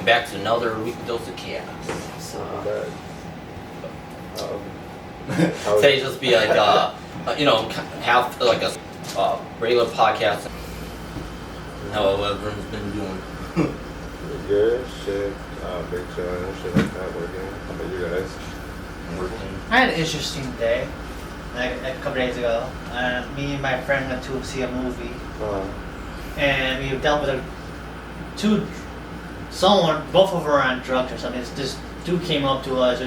welcome back to another weekly dose of chaos. Today just be like, have like a regular podcast. How everyone's been doing. Good shit. Big chillin', shit like that, working. How about you guys? Working. I had an interesting day, like a couple days ago. Me and my friend went to see a movie, and we dealt with both of them were on drugs or something. This dude came up to us,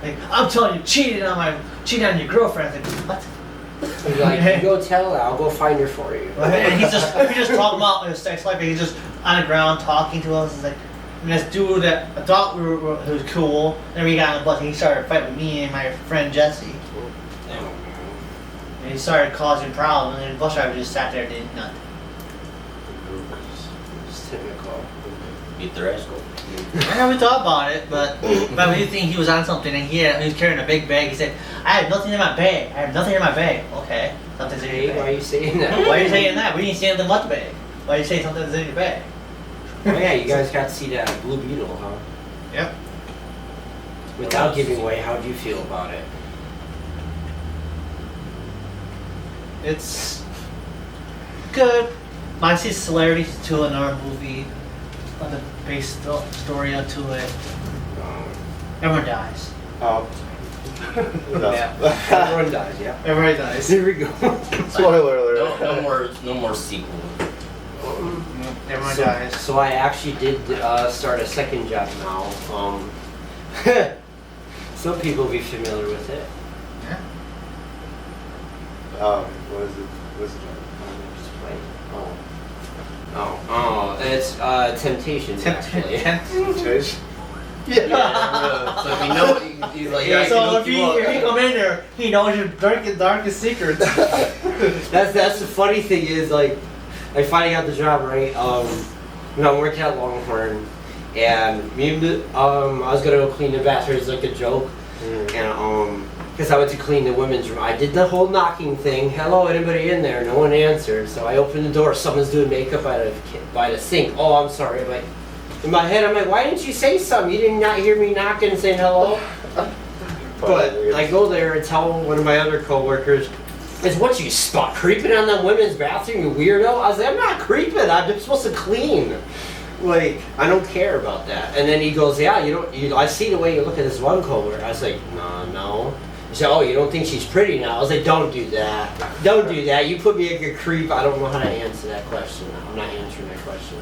like, I'm telling you, cheated on your girlfriend. I was like, what? He's like, you go tell her, I'll go find her for you. And he's just talking about his sex life, and he's just on the ground talking to us. It's like, and this dude that I thought who was cool, and we got on the bus, and he started fighting with me and my friend Jesse. And he started causing problems, and then the bus driver just sat there and did nothing. It's typical. Beat their ass. I know we thought about it, but we think he was on something, and he was carrying a big bag. He said, I have nothing in my bag. Okay, something's in your Hey, bag. why are you saying that? Why are you saying that? We didn't see anything but the bag. Why are you saying something's in your bag? Oh yeah, you guys got to see that Blue Beetle, huh? Yep. Without giving away, how'd you feel about it? It's good. I see similarities to another movie, on the base story to it. Everyone dies. Yeah. Everyone dies, yeah. Everybody dies. Here we go. Spoiler alert. No more sequel. Everyone dies. So I actually did start a second job now. Some people will be familiar with it. Yeah. What is it? What's the job? It's Temptations, actually. Temptation. Yeah. So we know he's like, yeah, So if he come in there, he knows your darkest secrets. That's the funny thing is, like, I finally got the job, right? I'm working at Longhorn, and I was gonna go clean the bathrooms like a joke, and because I went to clean the women's room, I did the whole knocking thing. Hello, anybody in there? No one answered, so I opened the door. Someone's doing makeup by the sink. Oh, I'm sorry, but in my head, I'm like, why didn't you say something? You did not hear me knocking and saying hello. But I go there and tell one of my other coworkers, "It's what you spot creeping on the women's bathroom, you weirdo." I was like, "I'm not creeping. I'm supposed to clean. Like, I don't care about that." And then he goes, "Yeah, I see the way you look at this one coworker." I was like, "No." He said, "Oh, you don't think she's pretty now?" I was like, "Don't do that. Don't do that. You put me like a creep. I don't know how to answer that question. I'm not answering that question."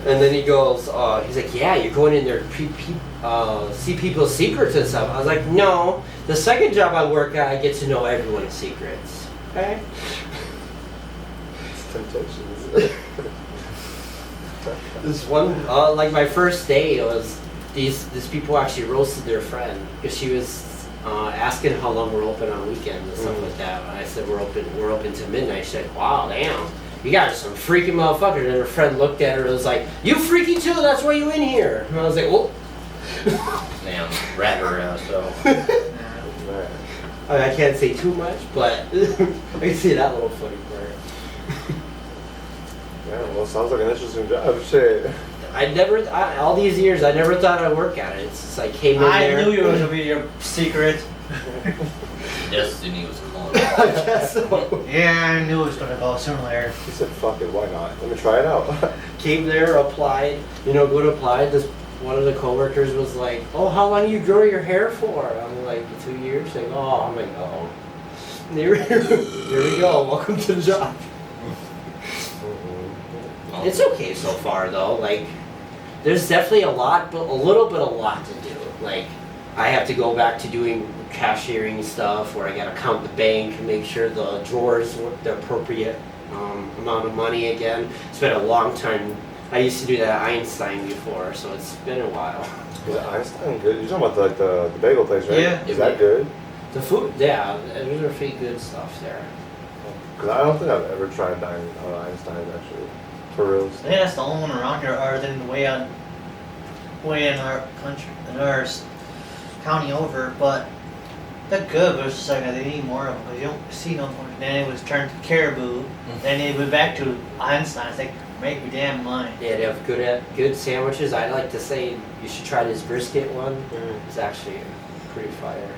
And then he goes, he's like, "Yeah, you're going in there to see people's secrets and stuff." I was like, "No. The second job I work at, I get to know everyone's secrets." Okay? It's Temptations. This one, like my first day, it was these people actually roasted their friend because she was asking how long we're open on weekends and stuff like that. And I said we're open to midnight. She said, "Wow, damn, you guys are some freaky motherfuckers." And her friend looked at her and was like, "You freaky too? That's why you in here." And I was like, "Oh." Damn, rat her ass. So I can't say too much, but I can see that little funny part. Yeah, well, sounds like an interesting job. Shit. All these years, I never thought I'd work at it. It's just like came in there. I knew you were going to be your secret. Destiny was calling. I guess so. Yeah, I knew it was going to go similar. He said, "Fuck it, why not? Let me try it out." Came there, applied. Go to apply. One of the coworkers was like, "Oh, how long you grow your hair for?" I'm like, 2 years. Like, oh, I'm like, oh. There we go. Welcome to the job. It's okay so far though. Like, there's definitely a lot to do. Like, I have to go back to doing cashiering stuff where I gotta count the bank and make sure the drawers work the appropriate amount of money again. It's been a long time. I used to do that at Einstein before, so it's been a while. Is Einstein good? You're talking about the bagel place, right? Yeah. Is that good? The food, yeah, there's a pretty good stuff there. Because I don't think I've ever tried Einstein actually. For real. I think that's the only one around here, other than way in our country, in our county over. But they're good, but it's just like they need more of them because you don't see no more. Then it was turned to Caribou, then it went back to Einstein. It's like, Make your damn money. Yeah, they have good sandwiches. I'd like to say you should try this brisket one. Mm. It's actually pretty fire.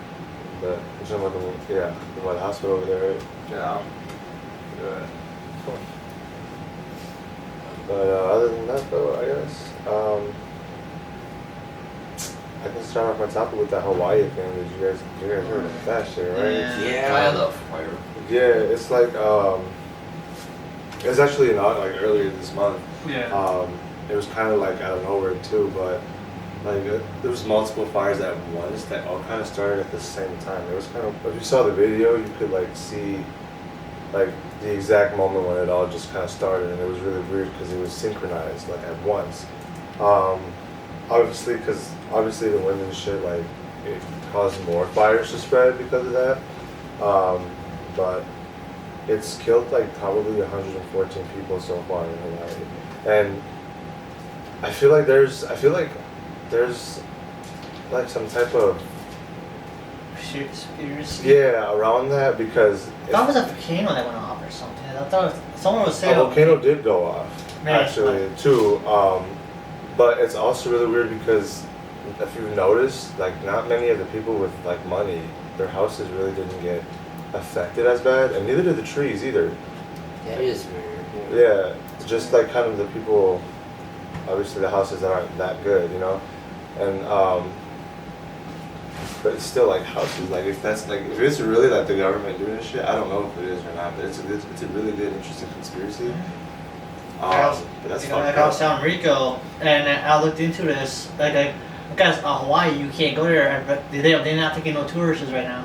But you're talking about the hospital over there, right? Yeah. Yeah. But other than that, though, I guess I can start off my topic with that Hawaii thing. Did you guys heard of that shit, right? Yeah. Kind of fire. Yeah, it's like it's actually not like earlier this month. Yeah. It was kind of like out of nowhere too, but like there was multiple fires at once that all kind of started at the same time. It was kind of, if you saw the video, you could like see like the exact moment when it all just kind of started, and it was really weird because it was synchronized like at once. Obviously the wind and shit, like it caused more fires to spread because of that. But it's killed like probably 114 people so far in Hawaii, and I feel like there's like some type of Conspiracy. around that, because That was a volcano that went off or something. I thought someone was a saying volcano did go off Man, actually too. But it's also really weird because if you've noticed, like not many of the people with like money, their houses really didn't get affected as bad, and neither did the trees either. That is weird. Yeah, it's just like kind of the people, obviously the houses that aren't that good, you know, and but it's still like houses. Like if it's really like the government doing this shit, I don't know if it is or not, but it's a really good, interesting conspiracy. But that's like I fucked was up. telling Rico, and I looked into this. Because Hawaii, you can't go there, but they're not taking no tourists right now,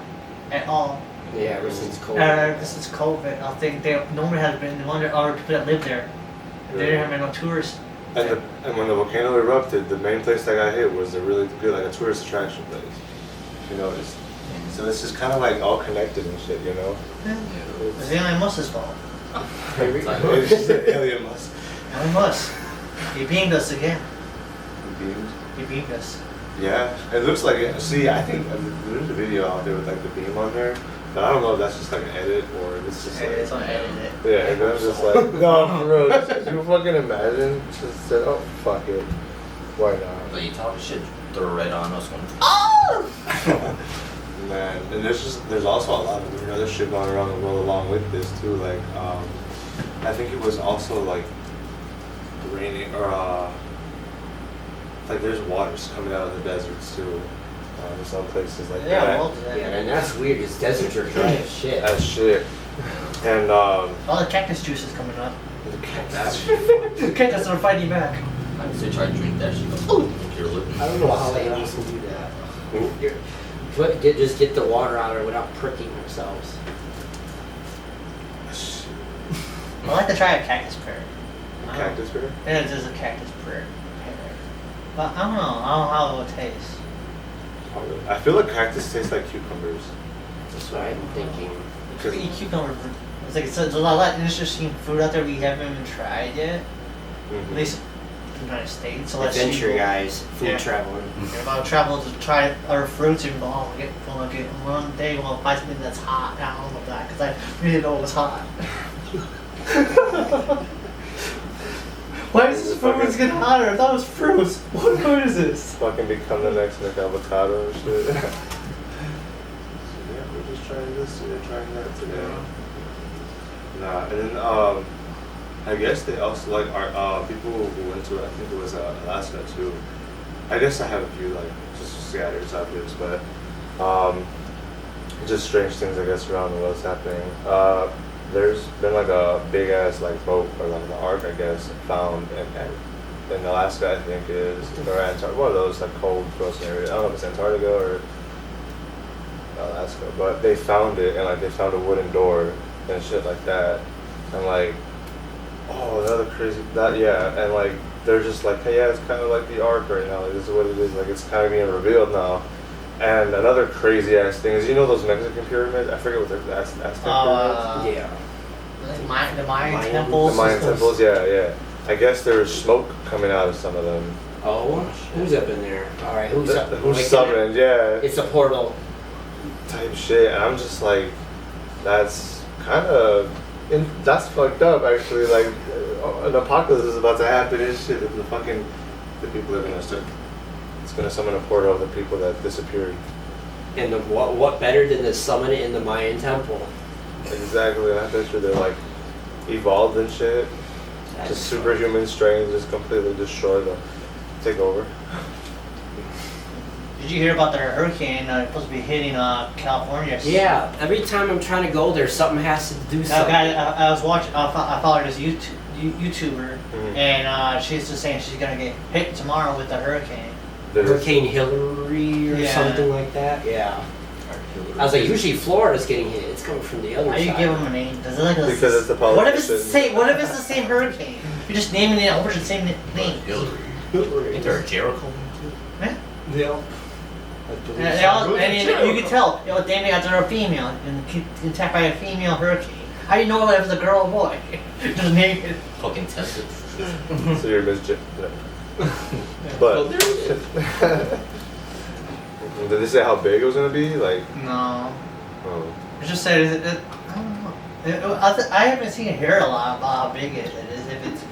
at all. Yeah, ever since COVID. This is COVID. I think nobody has been the other people that live there. They didn't have no tourists. And when the volcano erupted, the main place that got hit was a really good, like a tourist attraction place. If you noticed. So it's just kind of like all connected and shit, you know. It's the Elon Musk's fault. It's just an alien must. Elon Musk. He beamed us again. Beamed. He beamed us. Yeah, it looks like it. See, I think there's a video out there with like the beam on there, but I don't know if that's just like an edit or it's just like. It's on edit it. Yeah, and I'm just like, no, for real. Could you fucking imagine? Just said, oh, fuck it. Why not? But you talk shit, throw right on us going, Man, and there's also a lot of weird other shit going around the world along with this too. Like, I think it was also like raining or like there's waters coming out of the deserts too. In some places like Yeah, that. well, Yeah, and that's weird. Because deserts are dry as shit. That shit. And all the cactus juice is coming up. The cactus are fighting back. I would say try to drink that shit. Oh, you're looking. I don't know how animals can do that. Just get the water out of it without pricking themselves. I like to try a cactus pear. Cactus beer? Yeah, it's just a cactus pear. But I don't know how it would taste. I feel like cactus tastes like cucumbers. That's what I'm thinking. You eat cucumber. It's like there's a lot of interesting food out there we haven't even tried yet. At least in the United States. So let's Adventure see. guys, food Yeah. traveling. If I travel to try other fruits and go, one day we'll find something that's hot. I don't know that because I really know it was hot. Why is this food getting hotter? I thought it was fruits. What food is this? Fucking become the next avocado and shit. So, yeah, we're just trying this, we're trying that today. Nah, and then I guess they also like our people who went to, I think it was Alaska too. I guess I have a few like just scattered subjects, but just strange things I guess around the world's happening. There's been like a big ass like boat or like an ark I guess found in Alaska, I think is, or Antarctica, one of those like cold frozen areas. I don't know if it's Antarctica or Alaska, but they found it and like they found a wooden door and shit like that, and like, oh, another crazy that and like they're just like, hey, yeah, it's kind of like the ark right now. Like this is what it is. Like it's kind of being revealed now. And another crazy ass thing is, you know those Mexican pyramids? I forget what they're Aztec pyramids. Yeah. The Mayan Mayan. temples. The Mayan temples, yeah. I guess there's smoke coming out of some of them. Oh, who's up in there? All right, who's up? Who's Like, summoned? Yeah. It's a portal. Type shit, and I'm just like, that's kind of, that's fucked up actually. Like, an apocalypse is about to happen and shit. And the people are gonna start. It's gonna summon a portal of the people that disappeared. And what better than to summon it in the Mayan temple? Exactly. And I'm sure they're like evolved and shit. Just superhuman strength, just completely destroy them, take over. Did you hear about the hurricane supposed to be hitting California? Yeah, every time I'm trying to go there, something has to do something. I was watching. I followed this YouTuber, Mhm. and she's just saying she's gonna get hit tomorrow with the hurricane. Hurricane Hillary or Yeah. something like that. Yeah. I was like, usually Florida's getting hit. It's coming from the other How side. do you give them a name? Does it like a, Because it's the what if it's the politician. same? What if it's the same hurricane? You're just naming it over the same name. Hillary. Ain't there a Jericho? Yeah. Yeah. And they all, and you can tell, they may they're a female and attacked by a female hurricane. How do you know if it's a girl or boy? Just name it. Fucking tested. So you're Miss J. No. Well, But there did they say how big it was gonna be? Like, No. oh, It just said, I don't know. I haven't seen it here a lot about how big it is. If it's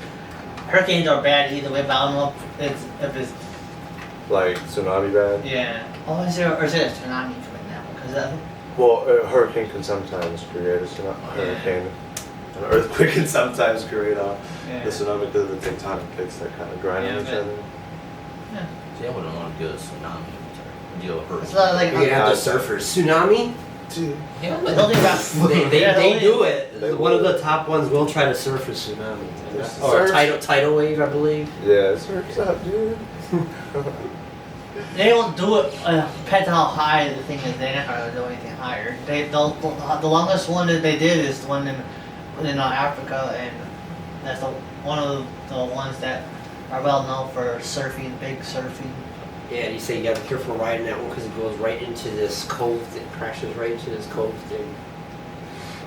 hurricanes are bad either way, but I don't know if it's like tsunami bad. yeah. Oh, is there or is it a tsunami coming now? Because Well, a hurricane can sometimes create a tsunami. Hurricane. An earthquake can sometimes create a the tsunami because of the tectonic plates that kind of grind on Yeah, each but- other. See, I wouldn't want to do a tsunami. Deal with It's her. not like We have the surfers. Tsunami? Dude. Yeah, the only about They do it. They One of will. the top ones will try to surf a tsunami. Yes. Or a Surf. tidal wave, I believe. Yeah, surf's up, dude. They don't do it. Depends how high the thing is. They're not gonna do anything higher. The longest one that they did is the one in Africa, and that's one of the ones that are well known for surfing, big surfing. Yeah, and you say you gotta be careful riding that one because it goes right into this cove. It crashes right into this cove thing.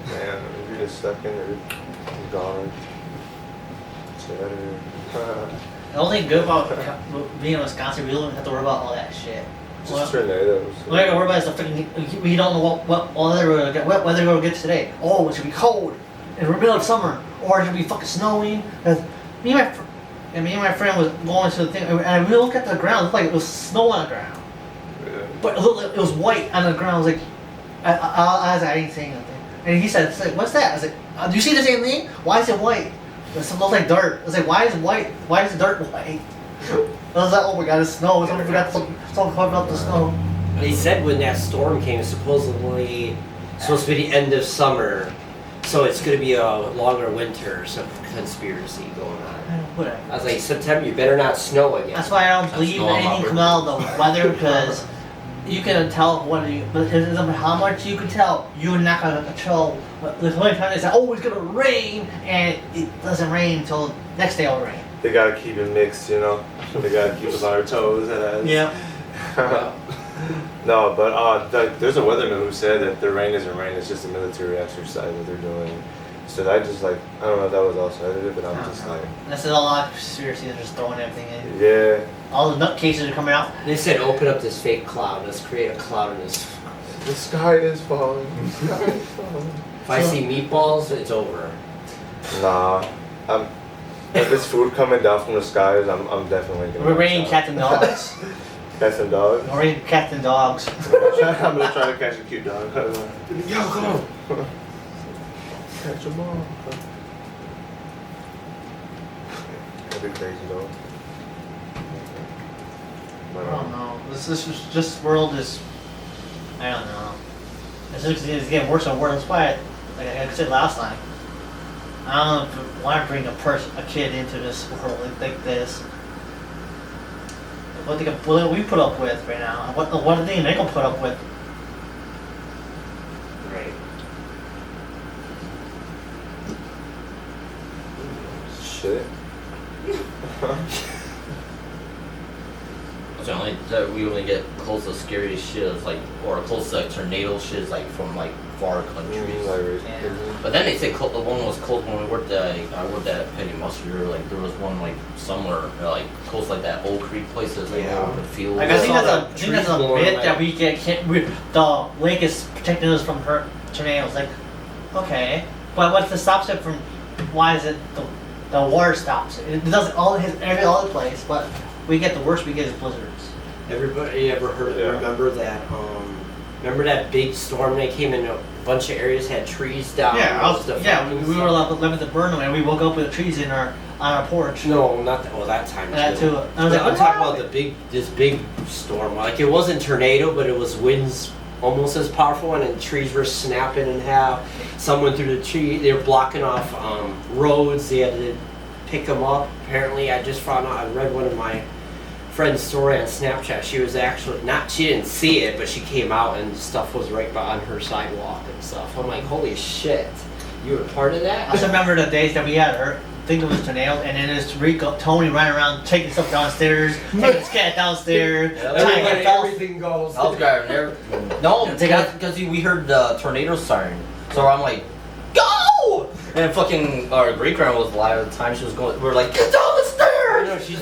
Man, if you're just stuck in there, you're gone. So better. The only thing good about being in Wisconsin, we don't have to worry about all that shit. Just tornadoes. We don't have to worry about stuff. We don't know what weather we're gonna get. What weather we're gonna get today? Oh, it's gonna be cold in the middle of summer, or it's gonna be fucking snowing. 'Cause me and my friend was going to the thing, and we looked at the ground. It looked like it was snow on the ground, Yeah. but it looked like it was white on the ground. I was like, I didn't say nothing. And he said, "What's that?" I was like, "Do you see the same thing? Why is it white? It looks like dirt." I was like, "Why is it white? Why is the dirt white?" I was like, "Oh my god, it's snow! Someone forgot someone covered up the snow." They said when that storm came, supposedly supposed to be the end of summer, so it's gonna be a longer winter. Some conspiracy going on. Whatever. I was like, September, you better not snow again. That's why I don't That's believe normal. anything come out of the weather, because you can tell what you, but it doesn't matter how much you can tell, you're not gonna control. The only time they say, "Oh, it's gonna rain," and it doesn't rain until next day it'll rain. They gotta keep it mixed, you know? They gotta keep us on our toes. Yeah. No, but there's a weatherman who said that the rain isn't rain, it's just a military exercise that they're doing. So I just like, I don't know if that was also edited, but I'm just like, That's a lot of conspiracy. They're just throwing everything in. yeah. All the nutcases are coming out. They said, open up this fake cloud. Let's create a cloud in this. The sky is falling. The sky is falling. If I see meatballs, it's over. Nah. If it's food coming down from the skies, I'm definitely gonna. We're raining watch cats and dogs. out. Cats and dogs. We're raining cats and dogs. I'm gonna try to catch a cute dog. Yo, come on. Catch them all. That'd be crazy though. I don't know. This world is. I don't know. It's getting worse and worse. That's why, like I said last time, I don't know if I want to bring a kid into this world like this. What we put up with right now? What do they gonna put up with? Right. Shit. We only get close to scary shit is like, or close to tornado shit is like from like far countries. Yeah. But then they say the one was close when we worked at, I worked at Petty Mustard, like there was one like somewhere, like close like that Old Creek places, like Yeah. over the field. Like I think saw that's the I think that's a trees blowing, bit like- that we the lake is protecting us from tornadoes. Like, okay, but what's to stop it from? Why is it the water stops. It doesn't every other place, but we get the worst we get is blizzards. Everybody ever heard? Yeah. Remember that? Remember that big storm that came in? A bunch of areas had trees down. We were living to burn them, and we woke up with trees on our porch. No, not that. Well, that time. That too. I was like, I'm what talking about happened? this big storm. Like it wasn't tornado, but it was winds almost as powerful, and then trees were snapping in half. Someone through the tree. They were blocking off roads. They had to pick them up. Apparently, I just found out. I read one of my friend's story on Snapchat. She was actually she didn't see it, but she came out and stuff was right on her sidewalk and stuff. I'm like, holy shit, you were part of I that? just remember the days that we had I think it was tornado, and then there's Tony running around taking stuff downstairs, taking his cat downstairs, tying it else. Everything goes. I was driving there. No, because we heard the tornado siren. So I'm like, go! And fucking our great grandma was alive at the time. She was going. We were like, get down the stairs! No, she's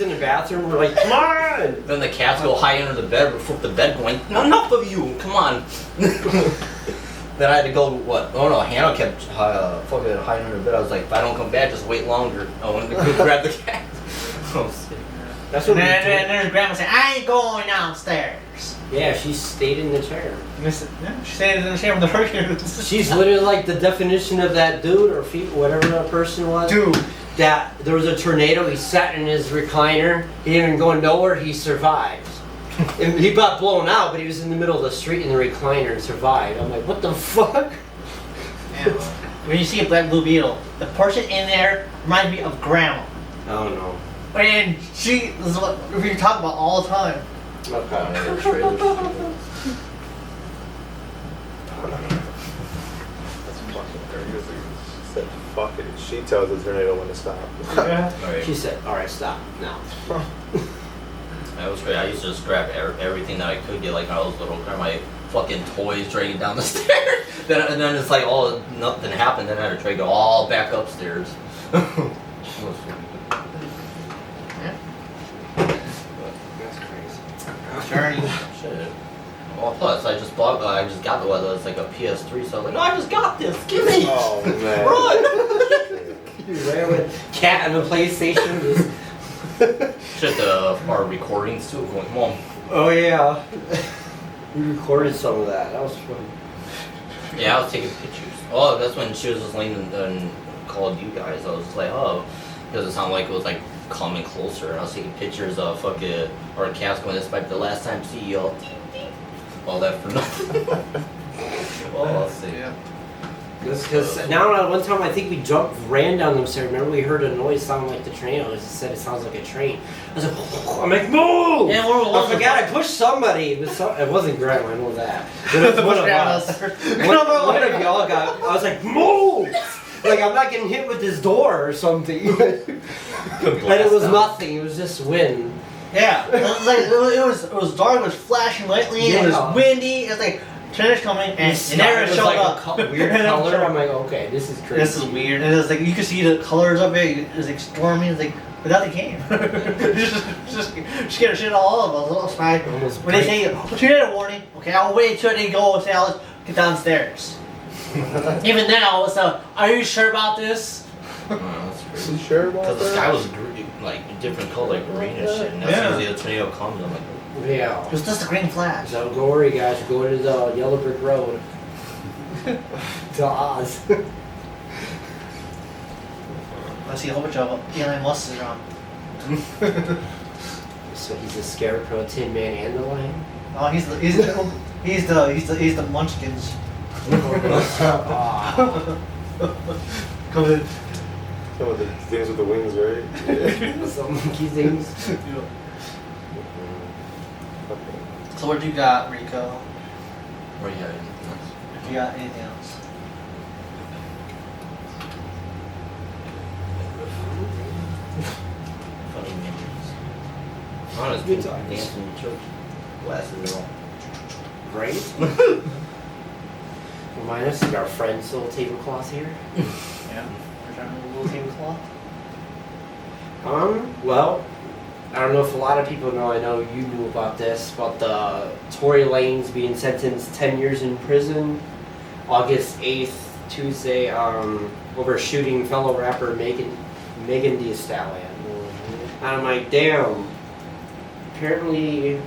in the bathroom. We're like, come on! Then the cats go hide under the bed. We flip the bed, going, enough of you! Come on. Then I had to go. What? Oh no, Hannah kept fucking hiding under the bed. I was like, if I don't come back, just wait longer. I wanted to go grab the cat. Oh, sick. That's And what. then there's grandma saying, I ain't going downstairs. Yeah, she stayed in the chair. She stayed in the chair with the hurricane. She's literally like the definition of that dude or whatever that person was. Dude. That there was a tornado. He sat in his recliner. He didn't go nowhere. He survived. And he got blown out, but he was in the middle of the street in the recliner and survived. I'm like, what the fuck? Yeah. When you see a black blue beetle, the person in there reminds me of grandma. I don't know. And she is what we talk about all the time. Okay. That's fucking crazy. She said, fuck it. She tells the tornado when to stop. Yeah. She said, all right, stop now. That was great. I used to just grab everything that I could get, like when I was little, grab my fucking toys, dragging down the stairs. And then it's like, oh, nothing happened. Then I had to drag it all back upstairs. That's crazy. Journey. Shit. Well, plus I just got the weather. It's like a PS3, so I was like, no, I just got this. Give me. Oh, man. Run. You ran with cat and a PlayStation. Just... Shit, our recordings too. Going, Mom. Oh yeah. We recorded some of that. That was fun. Yeah, I was taking pictures. Oh, that's when she was just laying and called you guys. I was just like, oh, because it sounded like it was like coming closer. And I was taking pictures of fucking our cats going, this might be the last time to see y'all. All that for nothing. Oh, I'll see. Yeah. Because now, one time I think we ran down them stairs. Remember, we heard a noise sound like the train. I said it sounds like a train. I was like, I'm like, move! Yeah, I forgot I pushed somebody. It wasn't Grandma, I know that. But it was one of us. One of y'all got. I was like, move! Like I'm not getting hit with this door or something. And it was nothing. It was just wind. Yeah, it was like it was dark. It was flashing lightly. It Yeah. was windy. It was like tornado's coming, and it never was showed like up. a weird color. I'm like, okay, this is crazy. This is weird. And it was like you could see the colors of it. It was like stormy. It was like, but nothing came. just scared the shit all of us. It's fine. Almost When they say tornado warning, okay, I'll wait until they go and say, I'll get downstairs. Even now, it's like, are you sure about this? Oh, that's crazy. You sure about Because the that? sky was like different color, like green and shit. And that's Yeah. usually a tornado comes. I'm like, Yeah. It was just a green flash. So don't worry, guys. We're going to the Yellow Brick Road. To Oz. I see a whole bunch of Elon Musk's around. So he's a scarecrow, Tin Man, and the Lion. Oh, he's the Munchkins. Ah. Come in. Some of the things with the wings, right? Some monkey things. So what you got, Rico? where you at? If you got anything else? Funny memories. Honest, Good good times. dancing in church. Glasses and all. Right? Remind us of our friend's little tablecloth here. Yeah. We're trying to move a little tablecloth. Well, I don't know if a lot of people know, I know you knew about this, about the Tory Lanez being sentenced 10 years in prison, August 8th, Tuesday. over shooting fellow rapper Megan Thee Stallion. And I'm like, damn. Apparently,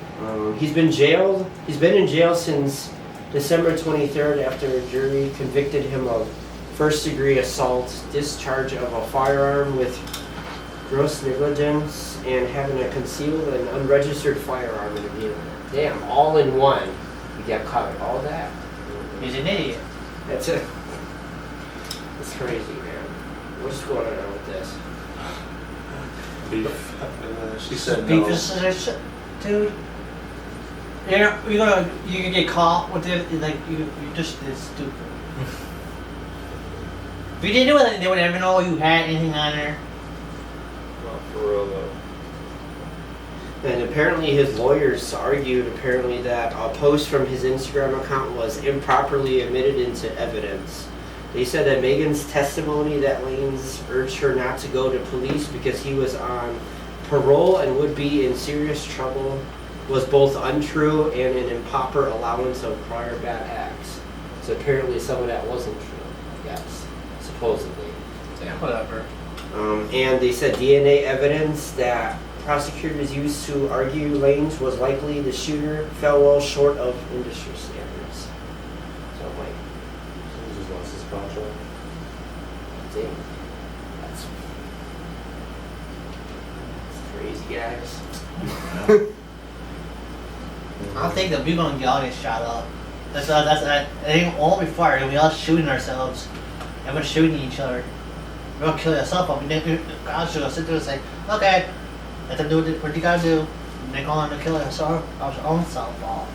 he's been jailed. He's been in jail since December 23rd after a jury convicted him of first-degree assault, discharge of a firearm with gross negligence, and having a concealed and unregistered firearm in a vehicle. Damn, all in one. You got caught with all that. He's an idiot. That's it. It's crazy, man. What's going on with this? Beef. And she said Beef no. is dude. You can get caught with it. Like you just it's stupid. If you didn't do anything, they would never know you had anything on there. Not for real though. And apparently his lawyers argued that a post from his Instagram account was improperly admitted into evidence. They said that Megan's testimony that Lanes urged her not to go to police because he was on parole and would be in serious trouble was both untrue and an improper allowance of prior bad acts. So apparently some of that wasn't true, yes, supposedly. Damn. Whatever. And they said DNA evidence that prosecutors used to argue Lanes was likely the shooter fell well short of industry standards. So I'm like, He just lost his contract. damn, that's crazy, guys. I think that we're gonna get all this shot up. That's it ain't all be fired. We all shooting ourselves, and we're shooting each other. We're gonna kill yourself, but we I should sit there and say, okay, let them do what you gotta do. And they're going to kill yourself, our own self off.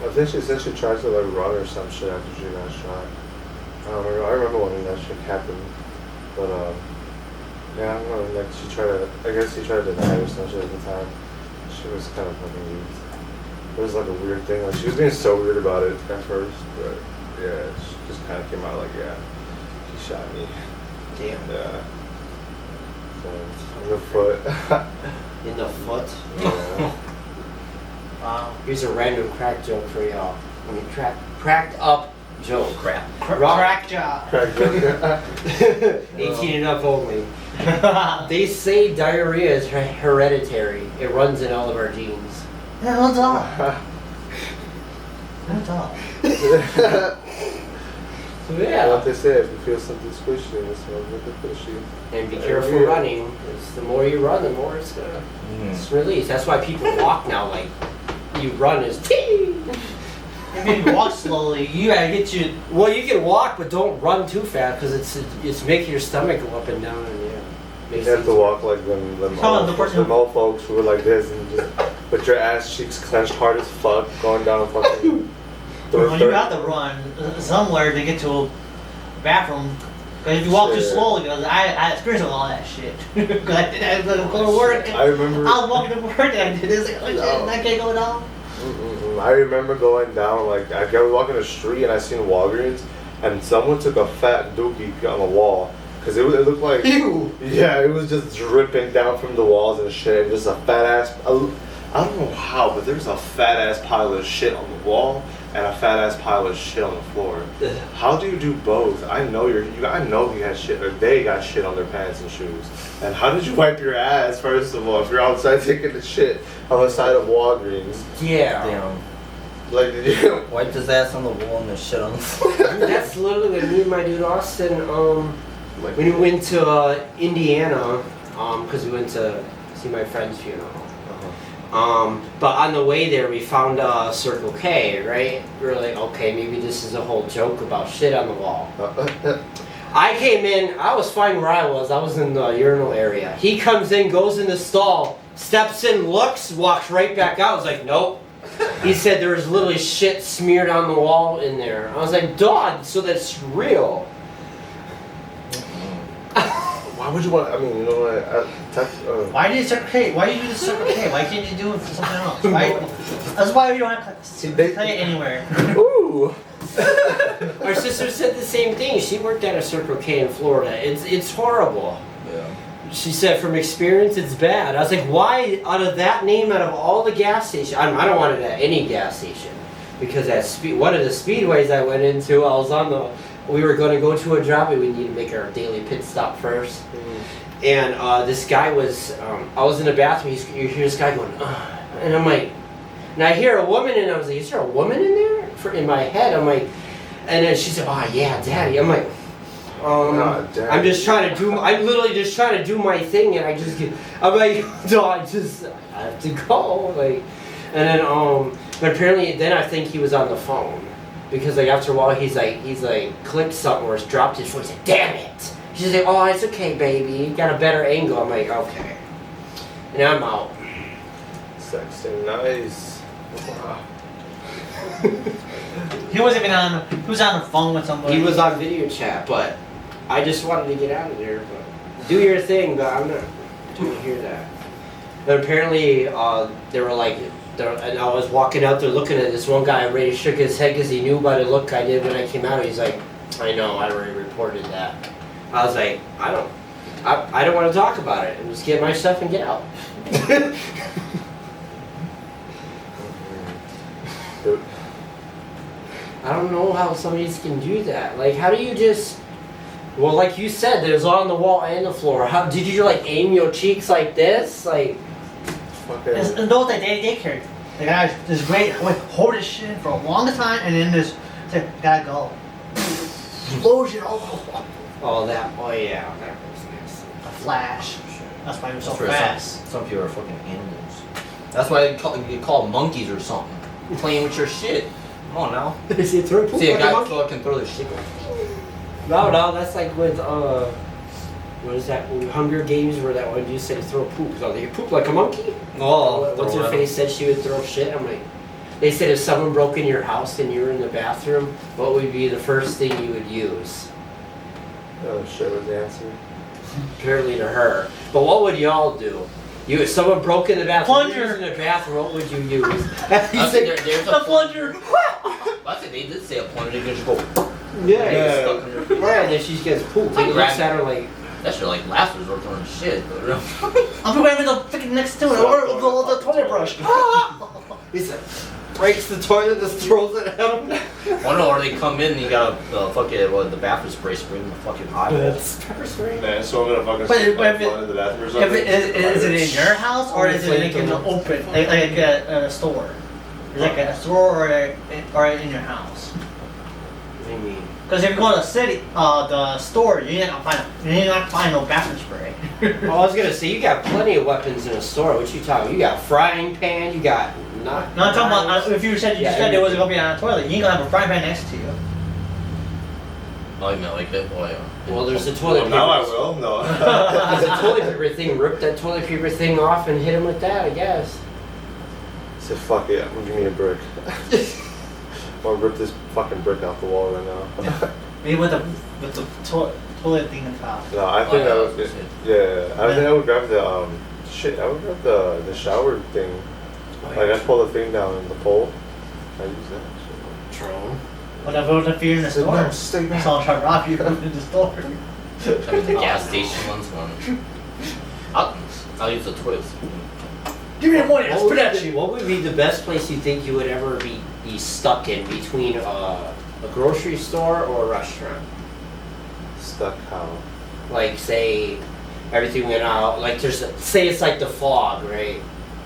I think she said she tried to like run or some shit after she got shot. I don't remember. I remember when that shit happened, but yeah, I don't know. Like she tried to. I guess she tried to deny or some shit at the time. She was kind of fucking weird. It was like a weird thing. Like she was being so weird about it at first, but yeah, she just kind of came out like, yeah, she shot me. Damn. Yeah. So, in the foot. In the foot. Yeah. Wow. Here's a random crack joke for y'all. I mean, cracked up joke. Crap. Crack job. Crack joke. 18 and up only. They say diarrhea is hereditary. It runs in all of our genes. Yeah, what's up? What's up? So What yeah. they say, if you feel something squishy, it smells like a fishy. And be careful running. 'Cause the more you run, the more it's gonna it's released. That's why people walk now. Like you run is tee. If you walk slowly, you gotta get you. Well, you can walk, but don't run too fast because it's making your stomach go up and down. And yeah, You makes have to things- walk like them the person old folks who were like this and just with your ass cheeks clenched hard as fuck, going down fucking. Well, you have to run somewhere to get to a bathroom. Because if you walk too Shit. slowly, because I experienced all that shit. Because I was going to work. I remember. I was walking to work and I did this. Like, oh shit, No. I can't go down. I remember going down, like, I was walking the street and I seen Walgreens, and someone took a fat dookie on the wall. Because it looked like. Ew. Yeah, it was just dripping down from the walls and shit, and just a fat ass. I don't know how, but there's a fat ass pile of shit on the wall and a fat ass pile of shit on the floor. How do you do both? I know I know he had shit, or they got shit on their pants and shoes. And how did you wipe your ass first of all if you're outside taking the shit on the side of Walgreens? Yeah. Damn. Like, did you? Wiped his ass on the wall and there's shit on the floor. That's literally what me and my dude Austin. Like, When we went to Indiana, because we went to see my friend's funeral. But on the way there, we found Circle K, right? We were like, okay, maybe this is a whole joke about shit on the wall. I came in, I was fine where I was in the urinal area. He comes in, goes in the stall, steps in, looks, walks right back out. I was like, nope. He said there was literally shit smeared on the wall in there. I was like, dog, so that's real. Why would you want? I mean, you know what? Why did you Circle K? Why did you do the Circle K? Why can't you do it for something else? Why? That's why we don't have Circle K anywhere. Ooh. Our sister said the same thing. She worked at a Circle K in Florida. It's horrible. Yeah. She said from experience it's bad. I was like, why out of that name, out of all the gas stations? I don't want it at any gas station. Because at one of the speedways I went into, I was on we were going to go to a job, and we needed to make our daily pit stop first. And this guy was, I was in the bathroom. You hear this guy going, and I'm like, and I hear a woman, and I was like, is there a woman in there? In my head, I'm like, and then she said, oh yeah, daddy. I'm like, I'm just trying to do. I'm literally just trying to do my thing, and I just get. I'm like, no, I have to go. Like, and then but apparently then I think he was on the phone, because like after a while he's like clicked something or dropped his phone. He's like, damn it. She's like, oh, it's okay, baby. You got a better angle. I'm like, okay, and I'm out. Sexy, nice. Wow. He wasn't even on. He was on the phone with somebody. He was on video chat, but I just wanted to get out of there. But do your thing, but I'm not doing to hear that. But apparently, they were like, and I was walking out there looking at this one guy. Already shook his head because he knew by the look I did when I came out. He's like, I know, I already reported that. I was like, I don't want to talk about it. Just get my stuff and get out. Dude. I don't know how somebody can do that. Like, how do you just... Well, like you said, there's on the wall and the floor. How did you, like, aim your cheeks like this? Like... And those that daycare, the guy is great. Hold his shit for a long time, and then just say, gotta go. Explosion all over the wall. Oh, that... Oh, yeah. That was nice. A flash. That's why he was so That's where fast. Some people are fucking animals. That's why you get called monkeys or something. Playing with your shit. Come on now. Is he throw poop See a like guy monkey? fucking throw their shit. No, that's like with, what is that? Hunger Games where that one dude said to throw poop. So they poop like a monkey? Oh, What's her face said she would throw shit? I'm like, they said if someone broke in your house and you were in the bathroom, what would be the first thing you would use? Oh shit was the answer. Apparently to her. But what would y'all do? If someone broke in the bathroom, Plunger. you was in the bathroom, what would you use? I think there's The plunger. I think they did say a plunger. They can just go. Yeah. Stuck under. Right, and then she gets pooped. He looks at her like, That shit like last resort throwing shit. I'm grabbing the freaking next to it, or the toilet brush. he's like, breaks the toilet, just throws it at him. Or no, or they come in and you got a fucking the bathroom spray spraying in the fucking eyeball. That's pepper spray. Man, so I'm gonna fucking But sit if like it- in the bathroom or If something. is it in your house or is it like in the open, like a store? Is it like a store or in your house? What do you mean? Because if you go to the city, the store, you're not gonna find no bathroom spray. Well, I was gonna say you got plenty of weapons in a store. What you talking? You got frying pan. You got not. No, I'm talking about if you said Yeah, there wasn't gonna be on a toilet, you ain't gonna have a frying pan next to you. Oh, you meant like that? Oh, yeah. Well, there's a toilet Well, now I paper. will. No. There's a toilet paper thing. Rip that toilet paper thing off and hit him with that. I guess. Said fuck it. I'm gonna give me a brick. I'll rip this fucking brick off the wall right now. Maybe with the toilet thing on top. No, I think yeah, I would. that's Yeah, I think I would grab the shit. I would grab the shower thing. Like I pull the thing down in the pole. I use that. True. Whatever if you're in the Said, store. no, stay back. Someone try to rob you in the store. I mean, the gas station one's one. I'll use the toilets. Give me the money, let's What put would, that shit. what would be the best place you think you would ever be stuck in between a grocery store or a restaurant? Stuck how? Like, say everything went out. Like, say it's like the fog, right?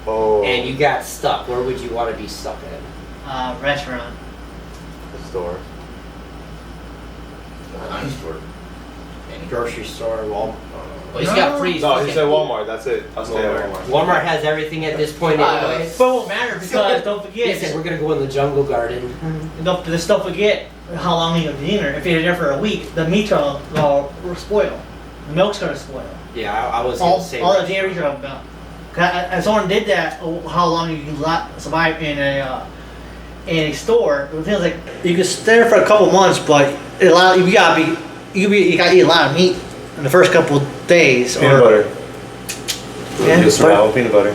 Oh. And you got stuck. Where would you want to be stuck in? Restaurant. The store. I'm store. Grocery store, Walmart. Well, he's got free. No, he said Walmart. That's it. I'll stay at Walmart. Walmart has everything at this point anyway. But it won't matter because don't He forget. said we're gonna go in the jungle garden. Just don't forget how long you have dinner. If you're there for a week, the meat will spoil. The milk's gonna spoil. Yeah, I was All gonna say. the dairies are gonna. If someone did that, how long you can survive in a store? It feels like you can stay there for a couple months, but you gotta eat a lot of meat in the first couple days. Peanut butter. Yeah, Just survival peanut butter.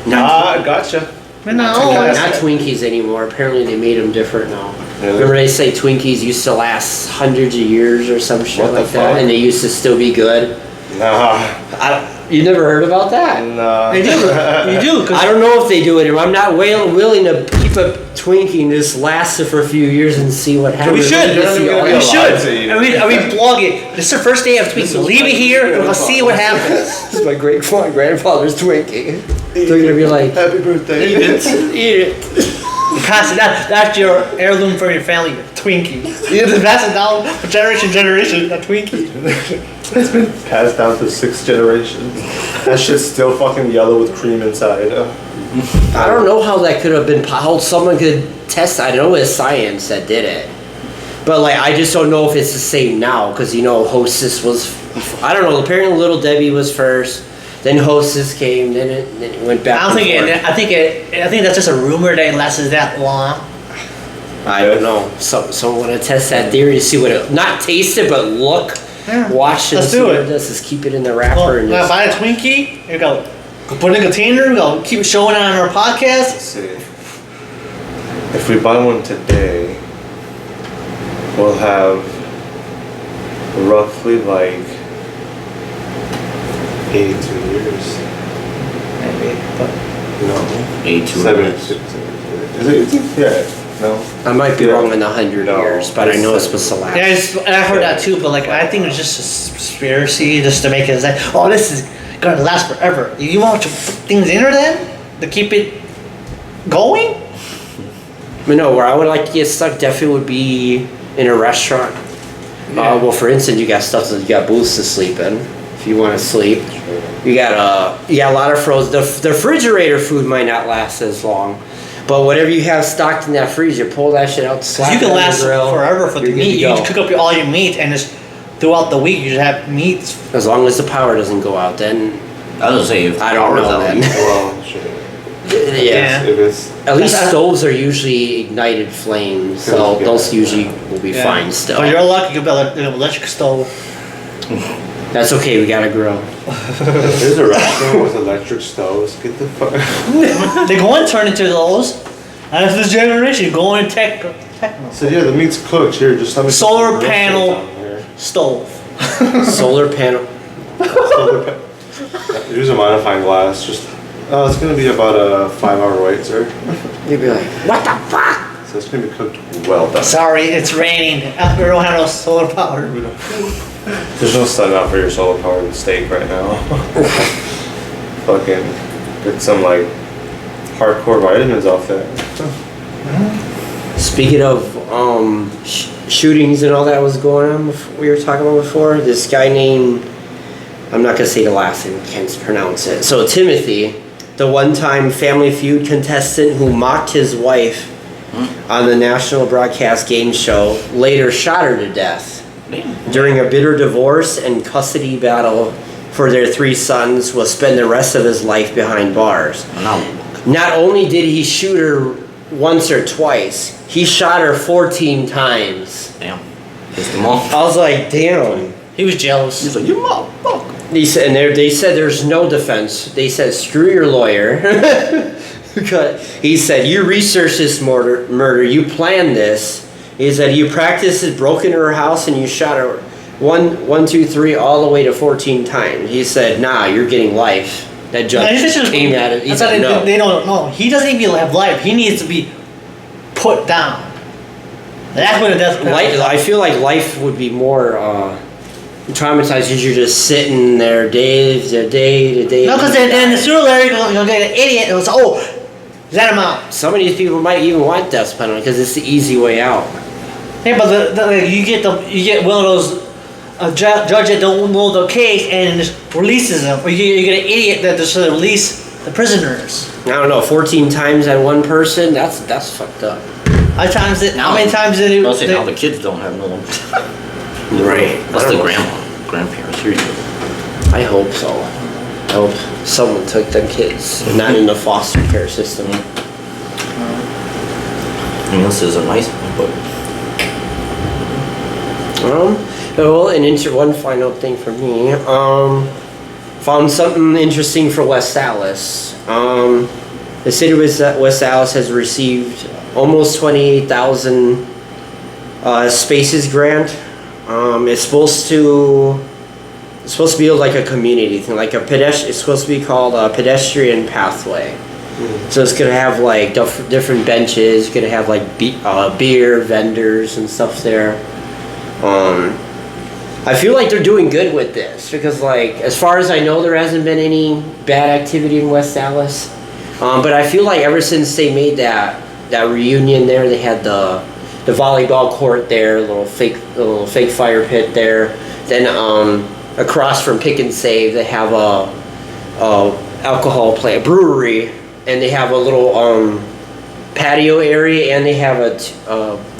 Ah, gotcha. But no, Not Twinkies anymore. Apparently they made them different now. Remember they say Twinkies used to last hundreds of years or some shit What the like that, fuck? and they used to still be good. Nah. You never heard about that? Nah. they do. You do. 'Cause I don't know if they do it anymore. I'm not willing to keep a Twinkie and just last it for a few years and see what happens. We should. You're not gonna be We alive should. to you. I mean, blog it. This is the first day of Twinkie. Leave it here and we'll see what happens. This is my great grandfather's Twinkie. They're gonna be like, Happy birthday. eat it. Pass it down. That's your heirloom for your family. Twinkie. You have to pass it down for generation to generation. A Twinkie. It's been passed down to 6 generations. That shit's still fucking yellow with cream inside. I don't know how that could have been. How someone could test. I know it's science that did it, but like I just don't know if it's the same now because you know Hostess was. I don't know. Apparently, Little Debbie was first. Then Hostess came. Then it went back. I think that's just a rumor that it lasted that long. I don't know. So I want to test that theory to see what it. Not taste it, but look, Yeah. watch it. Let's See do what it. does. Just keep it in the wrapper Well, and when I just. buy a Twinkie, here you go. Go put it in a container. Go keep showing it on our podcast. Let's see. If we buy one today, we'll have roughly like 82 years. Maybe, but No. 82 Seven. minutes. Is it 80? Yeah. No. I might be Yeah. wrong in 100 No, years, but I know it's it's- supposed to last. yeah, I heard that too. But like, I think it's just a conspiracy just to make it like, oh, this is gonna last forever. You want to put things in there then to keep it going? But no, where I would like to get stuck definitely would be in a restaurant. Yeah. Well, for instance, you got stuff that you got booths to sleep in if you want to sleep. You got a lot of frozen. The refrigerator food might not last as long, but whatever you have stocked in that freezer, pull that shit out. Slap You it can on the last grill, forever for the you're good meat. to You go. just cook up all your meat and just throughout the week you just have meats. As long as the power doesn't go out, then I was gonna say, if I don't power's know out, then. Well, shit. Yeah. If it's At least That's- stoves are usually ignited flames, so Yeah. those usually will be Yeah. fine still. But you're lucky you got an electric stove. That's okay. We got a grill. there's a restaurant with electric stoves, get the fuck. They're going to turn into those. As this generation, going to techno So yeah, the meat's cooked. Here, just let me. put Solar some grill panel. shades on here. stove. Solar panel. Use a magnifying glass. Just. Oh, it's gonna be about a 5-hour wait, sir. You'd be like, what the fuck? So it's gonna be cooked well done. Sorry, it's raining. We don't have no solar power. There's no sun out for your solar powered steak right now. Fucking get some like hardcore vitamins off that. Speaking of shootings and all that was going on, we were talking about before, this guy named, I'm not gonna say the last name, can't pronounce it. So Timothy, the one-time Family Feud contestant who mocked his wife on the national broadcast game show, later shot her to death during a bitter divorce and custody battle for their 3 sons. Will spend the rest of his life behind bars. No. Not only did he shoot her once or twice, he shot her 14 times. Damn. Pissed them off. I was like, damn. He was jealous. He's like, you motherfucker. He said, and they said there's no defense. They said, screw your lawyer. Because he said, you researched this murder, you planned this. He said, you practiced it, broke into her house, and you shot her 1, 2, 3, all the way to 14 times. He said, nah, you're getting life. That judge came at it. He That's why said, no. they don't know. He doesn't even have life. He needs to be put down. That's what it does. I feel like life would be more traumatized because you're just sitting there day to day to day. No, because then sooner or later you'll get an idiot and say, oh, let him out. Some of these people might even want death penalty because it's the easy way out. Yeah, but you get one of those judge that don't know the case and just releases them, or you get an idiot that just release the prisoners. I don't know, 14 times at one person. That's fucked up. How many times did it? I'll say now the kids don't have no one. Right. That's the grandparents. Here you go. I hope so. I hope someone took them kids, not in the foster care system. I mean, this is a nice one, but Well, one final thing for me. Found something interesting for West Allis. The city of West Allis has received almost 28,000 spaces grant. It's supposed to be like a community thing, like it's supposed to be called a pedestrian pathway. So it's gonna have like different benches. Gonna have like beer vendors and stuff there. I feel like they're doing good with this because, like, as far as I know, there hasn't been any bad activity in West Allis. But I feel like ever since they made that reunion there, they had the volleyball court there, little fake fire pit there. Then across from Pick and Save, they have a alcohol plant, brewery, and they have a little patio area, and they have a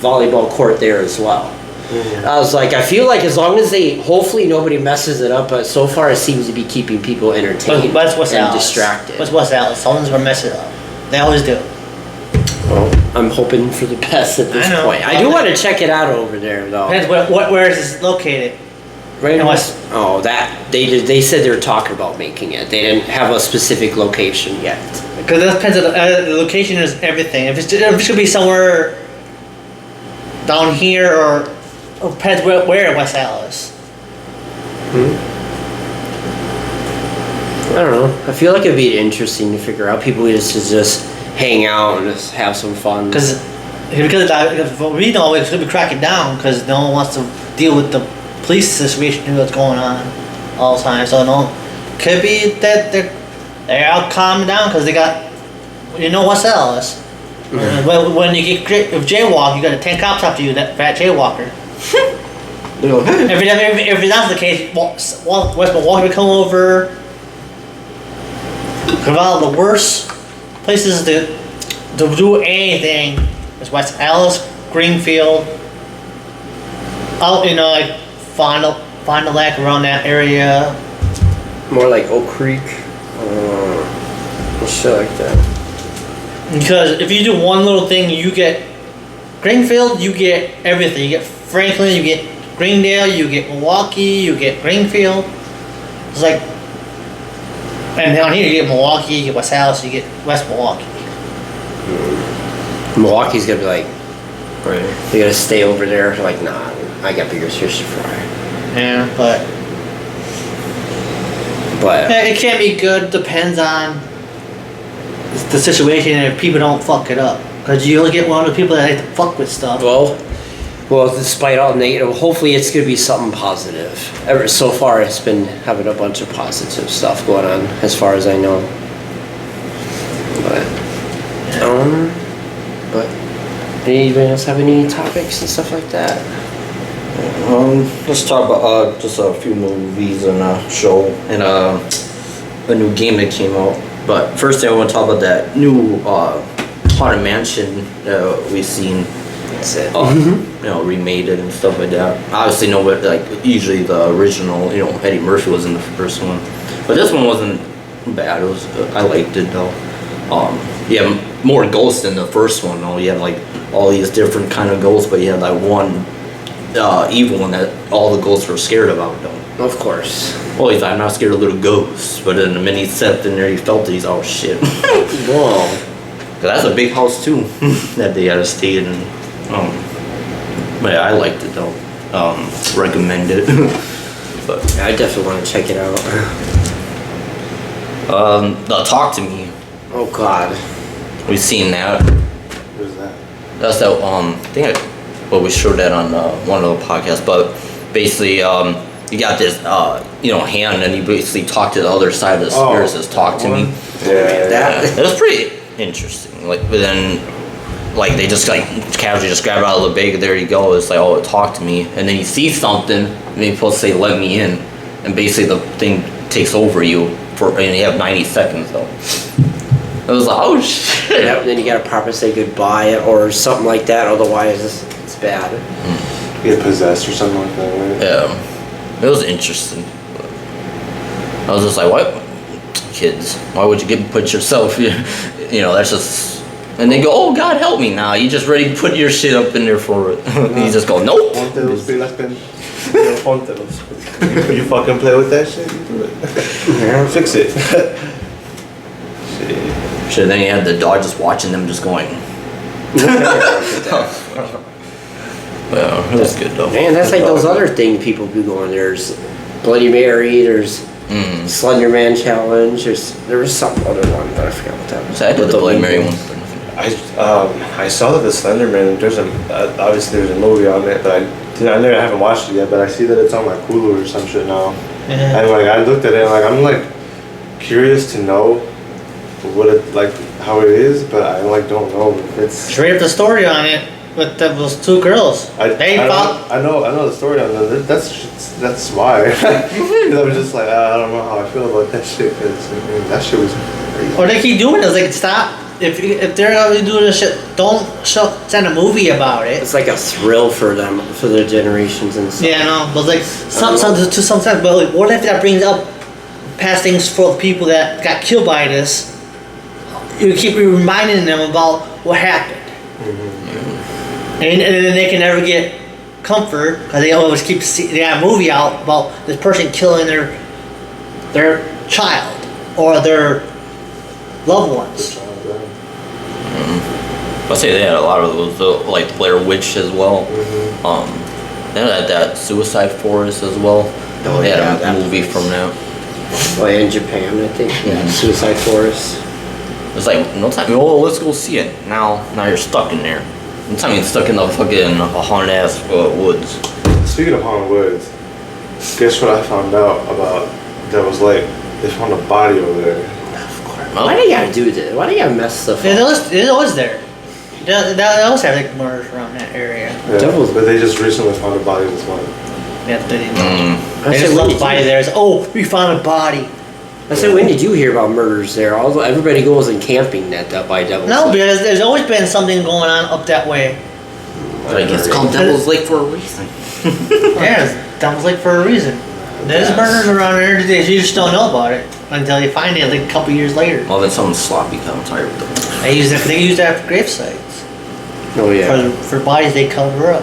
volleyball court there as well. I was like, I feel like as long as hopefully nobody messes it up, but so far it seems to be keeping people entertained and distracted. What's West Allis? Someone's gonna mess it up. They always do. Well, I'm hoping for the best at this point. I do want to check it out over there, though. Depends where is this located? Right in West. Oh, they said they were talking about making it. They didn't have a specific location yet. Because it depends on the location is everything. If it's gonna be somewhere down here or depends where in West Allis. I don't know. I feel like it'd be interesting to figure out. People just to just hang out and just have some fun. Because we know it's gonna be cracking down because no one wants to deal with the police situation that's going on all the time. So no, could be that they're out calming down because they got West Allis. When you get if jaywalk, you got 10 cops after you. That fat jaywalker. If that's the case, West Milwaukee would come over. Because one of the worst places to do anything is West Allis, Greenfield, out in like Fond du Lac around that area. More like Oak Creek, shit like that. Because if you do one little thing, you get Greenfield, you get everything. You get Franklin, you get Greendale, you get Milwaukee, you get Greenfield. It's like, and down here you get Milwaukee, you get West Allis, you get West Milwaukee. Milwaukee's gonna be like, Right. they gotta stay over there. Like, nah, I got bigger fish to fry. Yeah, but it can't be good. Depends on the situation and if people don't fuck it up. Because you only get one of the people that like to fuck with stuff. Well, despite all negative, hopefully it's gonna be something positive. So far, it's been having a bunch of positive stuff going on, as far as I know. But anybody else have any topics and stuff like that? Let's talk about just a few movies and a show and a new game that came out. But first thing I want to talk about that new Haunted Mansion we've seen. That's it. Remade it and stuff like that. Obviously, usually the original, Eddie Murphy was in the first one, but this one wasn't bad. It was I liked it though. You have more ghosts than the first one though. You have like all these different kind of ghosts, but you had like one evil one that all the ghosts were scared about though. Of course. Well, he's like, I'm not scared of little ghosts, but then the minute he stepped in there, he felt it. He's all shit. Whoa. That's a big house too that they had to stay in. But yeah, I liked it though. Recommend it. But I definitely want to check it out. Talk to Me. Oh God. We've seen that. Who's that? That's that. We showed that on one of the podcasts. But basically, you got this, hand, and you basically talk to the other side of the spirits. Says, "Talk to me." Yeah. It was pretty interesting. But then. They just casually just grab it out of the bag. There you go. It's like, oh, talk to me, and then you see something, and you're supposed to say, "Let me in," and basically the thing takes over you and you have 90 seconds though. It was like, oh shit. Yeah, then you gotta properly say goodbye or something like that. Otherwise, it's bad. Get possessed or something like that, right? Yeah, it was interesting. I was just like, what, kids? Why would you put yourself? That's just. And they go, oh, God, help me now. You just ready to put your shit up in there for it. And you just go, nope. You fucking play with that shit, you do it. Fix it. Shit, then you had the dog just watching them just going. Well, it was good though. Man, that's like those other things people do going. There's Bloody Mary, there's Slender Man Challenge, there was some other one, but I forgot what that was. So I did With the the Bloody Mary legal. one. but nothing. I saw that the Slenderman. There's obviously there's a movie on it, but I haven't watched it yet. But I see that it's on like Hulu or some shit now. Yeah. And like I looked at it, and like I'm like curious to know what it like how it is, but I like don't know if it's. Straight up the story on it with those two girls. They found. I know the story on that. That's why. 'Cause I was just like I don't know how I feel about that shit. 'Cause, I mean, that shit was crazy. Or they keep doing it. It's like stop. If they're already doing this shit, don't send a movie about it. It's like a thrill for them, for their generations and stuff. Yeah, no, but like sometimes, but like, what if that brings up past things for the people that got killed by this? You keep reminding them about what happened, and then they can never get comfort because they always they got a movie out about this person killing their child or their loved ones. I'll say they had a lot of those, like Blair Witch as well. They had that Suicide Forest as well. Oh, They had yeah, a that movie place. from that. Oh, yeah, in Japan, I think. Yeah, Mhm. Suicide Forest. It's like no time. Oh, let's go see it. Now you're stuck in there. No time you're stuck in the fucking haunted ass woods. Speaking of haunted woods, guess what I found out about? That was like they found a body over there. Why do you gotta do that? Why do you gotta mess stuff It up? was there. They always have like murders around that area. Yeah, Devil's- but they just recently found a body this month. Yeah, they didn't. Mm. I They said, just when left did the body you, there. It's, oh, we found a body. I said, when did you hear about murders there? Although everybody goes in camping that by Devil's No, Lake. because there's always been something going on up that way. Like it's called Devil's Lake for a reason. Yeah, that was like for a reason. There's Yes. murders around there today. You just don't know about it until you find it like a couple years later. Well, then someone's sloppy. I'm tired of them. They use that for grave sites. Oh, yeah. For bodies they cover up.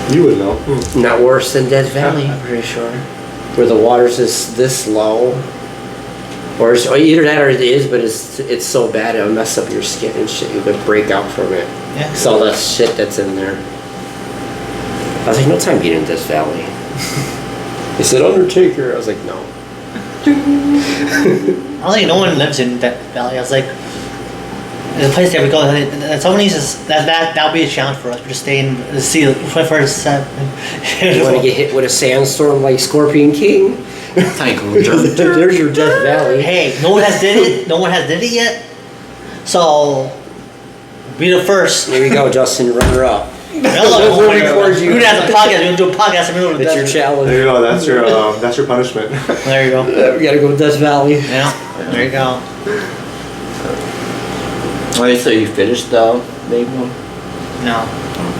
You would know. Not worse than Death Valley, I'm pretty sure. Where the water's this low. Or either that or it is, but it's so bad it'll mess up your skin and shit. You could break out from it. Yeah. It's all that shit that's in there. I was like, no time being in Death Valley. They said Undertaker. I was like, no. I don't think no one lives in that valley. I was like, the place that we go. And someone needs to, that'll be a challenge for us. We just stay in the sea 24/7. You want to get hit with a sandstorm like Scorpion King? Tank. There's your Death Valley. Hey, no one has did it. No one has did it yet. So, be the first. Here we go, Justin. Runner up. Hello. We'll record you. We're gonna have a podcast. We're gonna do a podcast in the middle of the That's your desert. challenge. There you go. That's your punishment. There you go. We gotta go to Death Valley. Yeah. There you go. Wait, so you finished the big one? No,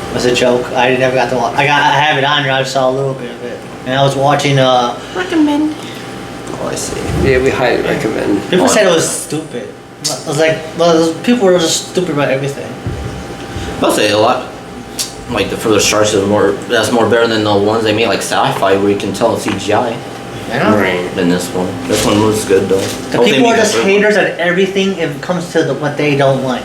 it was a joke. I never got to watch. I have it on here. I saw a little bit of it, and I was watching. Recommend. Oh, I see. Yeah, we highly recommend. People said it was stupid. I was like, well, people were just stupid about everything. I'll say a lot. Like the further stars is more. That's more better than the ones they made like sci-fi where you can tell it's CGI. You know? Right. Than this one. This one was good though. The people are just haters at everything if it comes to what they don't like.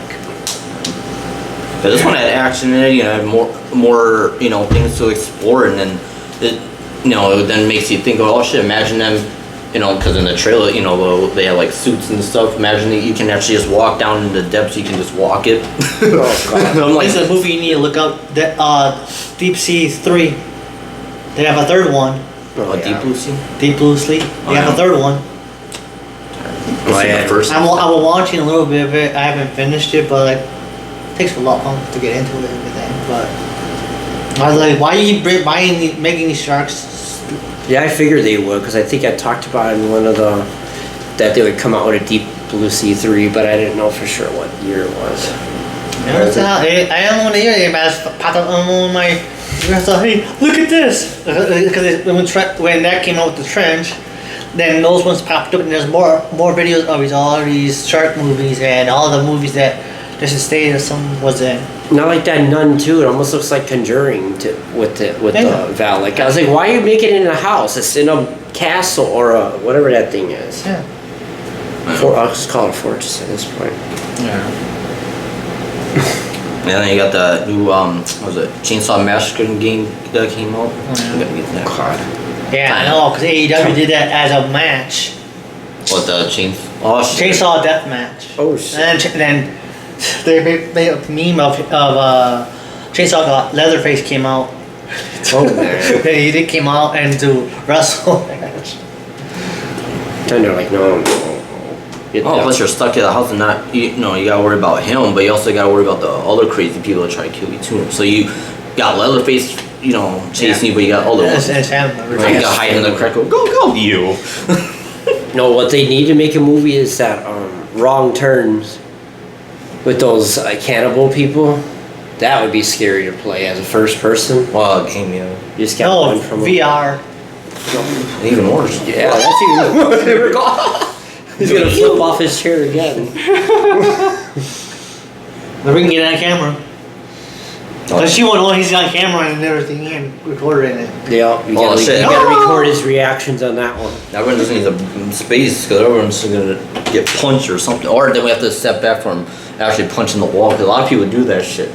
But this one had action in it, you know, had more, you know, things to explore, and then it, you know, it then makes you think, oh shit, imagine them, you know, because in the trailer, you know, they have like suits and stuff. Imagine that you can actually just walk down in the depths, you can just walk it. Oh, God. I'm like, It's a movie you need to look up. That Deep Sea 3. They have a third one. oh, yeah. Deep Blue Sea. Deep Blue Sea. They Oh, have yeah. a third one. This is yeah. the first. I'm watching a little bit of it. I haven't finished it, but like, it takes a lot long to get into it and everything. But I was like, why are you making these sharks? Yeah, I figured they would because I think I talked about it in one of the that they would come out with a Deep Blue Sea 3, but I didn't know for sure what year it was. You know, I don't want to hear it. I popped up on one of my. I thought, hey, look at this! Because when that came out with the trench, then those ones popped up, and there's more videos of all these shark movies and all the movies that Jason Statham some was in. Not like that Nun too. It almost looks like Conjuring with Yeah. the Val. Like I was like, why are you making it in a house? It's in a castle or a whatever that thing is. Yeah. I'll just call it a fortress at this point. Yeah. And then you got the new what was it, Chainsaw Massacre game that came out. yeah. You gotta get that. God. Yeah, I know, because AEW did that as a match. What the chain? Oh shit. Chainsaw Deathmatch. Oh shit. And then they made a meme of Chainsaw got Leatherface came out. Oh man. He did came out and do wrestle match. And they're like, no. Plus you're stuck in the house and not, you gotta worry about him, but you also gotta worry about the other crazy people that try to kill you too. So you got Leatherface, chasing you, but you got other ones. And Sam. Right, you got hiding in the crack. Go, you. No, what they need to make a movie is that Wrong Turns with those cannibal people. That would be scary to play as a first person. Well, game, yeah. You just can't No, run from them. VR. Even worse. Yeah, that's even worse. He's gonna flip off his chair again. Then we can get on camera. But she won't know he's on camera and everything and recording it. Yeah, you Oh, gotta, shit. you gotta record his reactions on that one. Everyone just needs a space because everyone's just gonna get punched or something. Or then we have to step back from actually punching the wall because a lot of people do that shit.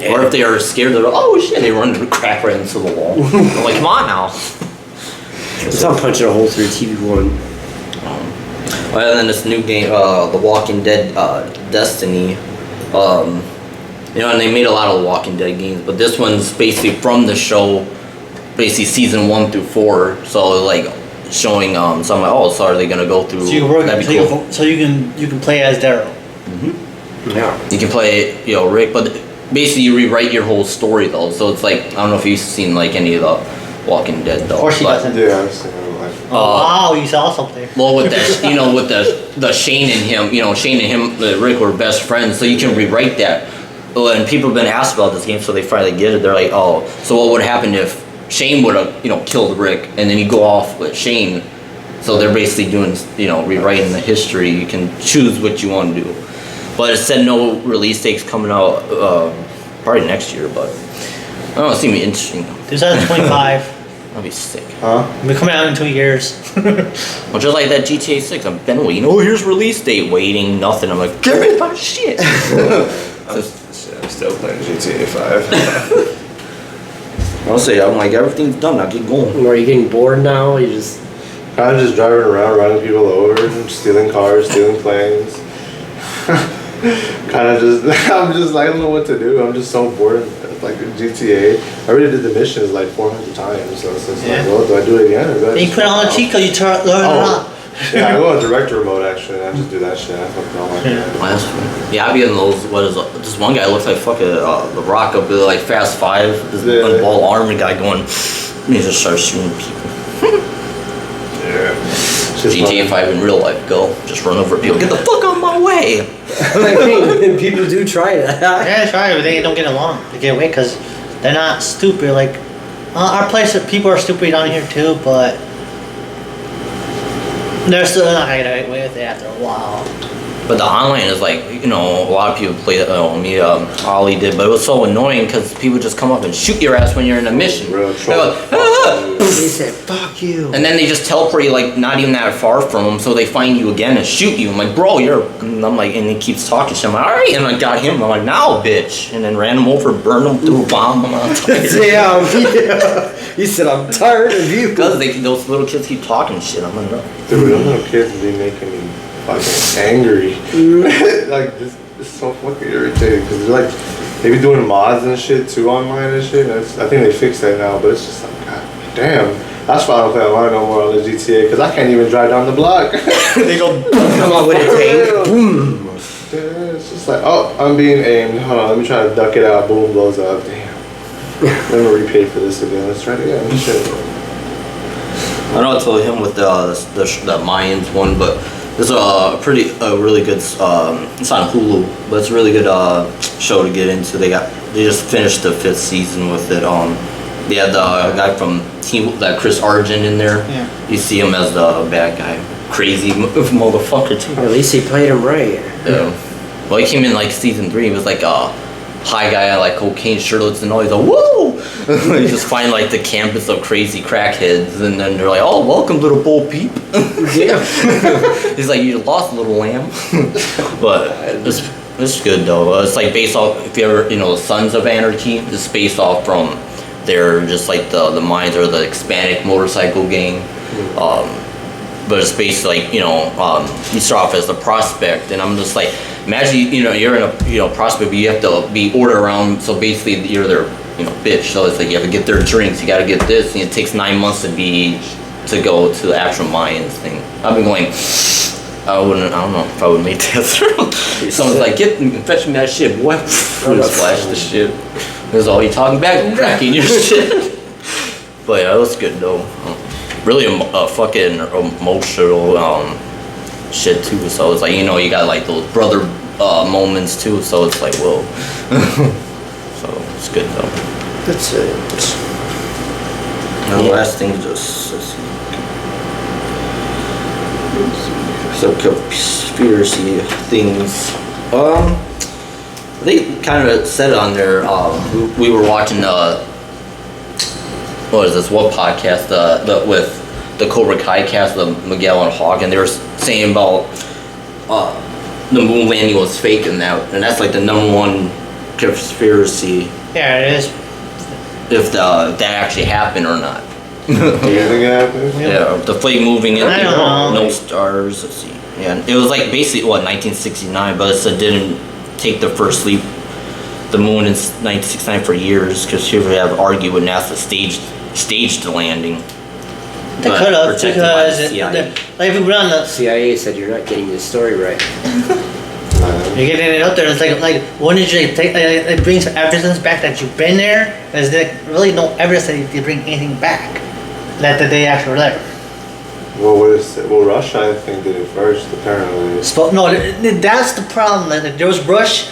Yeah. Or if they are scared, they're like, oh shit, they run and crack right into the wall. I'm like, come on now. It's not punching a hole through TV1. And then this new game, The Walking Dead Destiny. And they made a lot of The Walking Dead games, but this one's basically from the show, basically season 1 through 4. So like showing, so I'm like, oh, so are they gonna go through? So you can work. That'd be cool. So you can play as Daryl. Yeah. You can play, Rick, but basically you rewrite your whole story though. So it's like, I don't know if you've seen like any of the Walking Dead though. Of course he but, doesn't. Yeah, I've seen it. Wow, you saw something. Well, with that, with the Shane and him, Shane and him, Rick were best friends, so you can rewrite that. Well, and people have been asked about this game, so they finally get it. They're like, oh, so what would happen if Shane would have, killed Rick, and then you go off with Shane? So they're basically doing, rewriting the history. You can choose what you want to do. But it said no release dates coming out probably next year, but I don't know, it seemed interesting. 2025. That'd be sick. Huh? It'll be coming out in 2 years. Well, just like that GTA 6, I've been waiting. Oh, here's release date, waiting, nothing. I'm like, give me my shit. I'm still playing GTA 5. I'll say, I'm like, everything's done, now get going. Are you getting bored now? You just Kind of just driving around, running people over, stealing cars, stealing planes. Kind of just, I'm just like, I don't know what to do. I'm just so bored. Like GTA, I already did the missions like 400 times, so it's just like, well, do I do it again? Or do I Then you just put on a stop? Chico, you learn it up. Yeah, I go on director mode actually, and I just do that shit. I fucking don't like that. Yeah, I'd be in those, this one guy looks like fucking The Rock up there, like Fast 5, this Yeah. unball army guy going, he just starts shooting people. Yeah. GTA 5 in real life, go, just run over people, get the fuck out of my way! and people do try that. Yeah, try, but they don't get along. They get away because they're not stupid. Like, our place, people are stupid down here too, but they're still not gonna get away with it after a while. But the online is like, a lot of people play that, Ollie did, but it was so annoying because people just come up and shoot your ass when you're in a mission. Real They're like, trouble. "Ah!" They said, fuck you. And then they just teleport you like not even that far from them, so they find you again and shoot you. I'm like, bro, and I'm like, and he keeps talking to him. I'm like, all right, and I got him. I'm like, now, bitch, and then ran him over, burned him through a bomb. I'm like, Yeah. He said, I'm tired of you. because those little kids keep talking shit. I'm like, no. Dude, those little kids be making me fucking angry. Like, this is so fucking irritating because they're like, they be doing mods and shit too online and shit. And I think they fixed that now, but it's just like, god damn. That's why I don't play online no more on the GTA because I can't even drive down the block. They go, Come on with it, tank. Boom. It's just like, oh, I'm being aimed. Hold on, let me try to duck it out. Boom, blows up. Damn. Let me repay for this again. Let's try it again. Shit. I know I told him with the Mayans one, but it's a really good. It's on Hulu, but it's a really good show to get into. They just finished the 5th season with it. They had the guy from Team, that Chris Argent in there. Yeah. You see him as the bad guy, crazy motherfucker too. At least he played him right. Yeah. Well, he came in like season 3. He was like a high guy, like cocaine, shirtless, and all. He's like, woo! You just find like the campus of crazy crackheads, and then they're like, oh, welcome, little Bo Peep. Yeah. He's like, you lost, little lamb. But it's good though. It's like based off, if you ever, the Sons of Anarchy. It's based off from their just like the Minds or the Hispanic motorcycle gang. but it's basically like, you start off as a prospect, and I'm just like, imagine, you're in a, prospect, but you have to be ordered around, so basically you're their, bitch, so it's like you have to get their drinks, you gotta get this, and it takes 9 months to go to the actual Mayans thing. I've been going, I don't know if I would make that through. Someone's like, fetch me that shit, boy. Just flash the shit. That's all you talking back, cracking your shit. But yeah, it was good though. Really a fucking emotional shit too. So it's like, you got like those brother moments too. So it's like, whoa. So it's good though. That's it. And the last thing is just some conspiracy things. They kind of said it on there. We were watching what podcast? With the Cobra Kai cast, the Miguel and Hawk, and they were saying about the moon landing was fake and that's like the number one conspiracy. Yeah, it is. If that actually happened or not. Do you think it happened? Yeah, the flag moving in, I don't know. no stars. Let's see. Yeah, it was like basically 1969, but it didn't take the first leap. The moon in 1969 for years because people have argued with NASA staged the landing. They But could have protected by the because CIA. like if we run the CIA said you're not getting the story right. you're getting it out there. It's like when did you take? It brings evidence back that you've been there. There's really no evidence that they bring anything back that they actually were there. Well, Russia, I think, did it first, apparently. No, that's the problem. That there was rush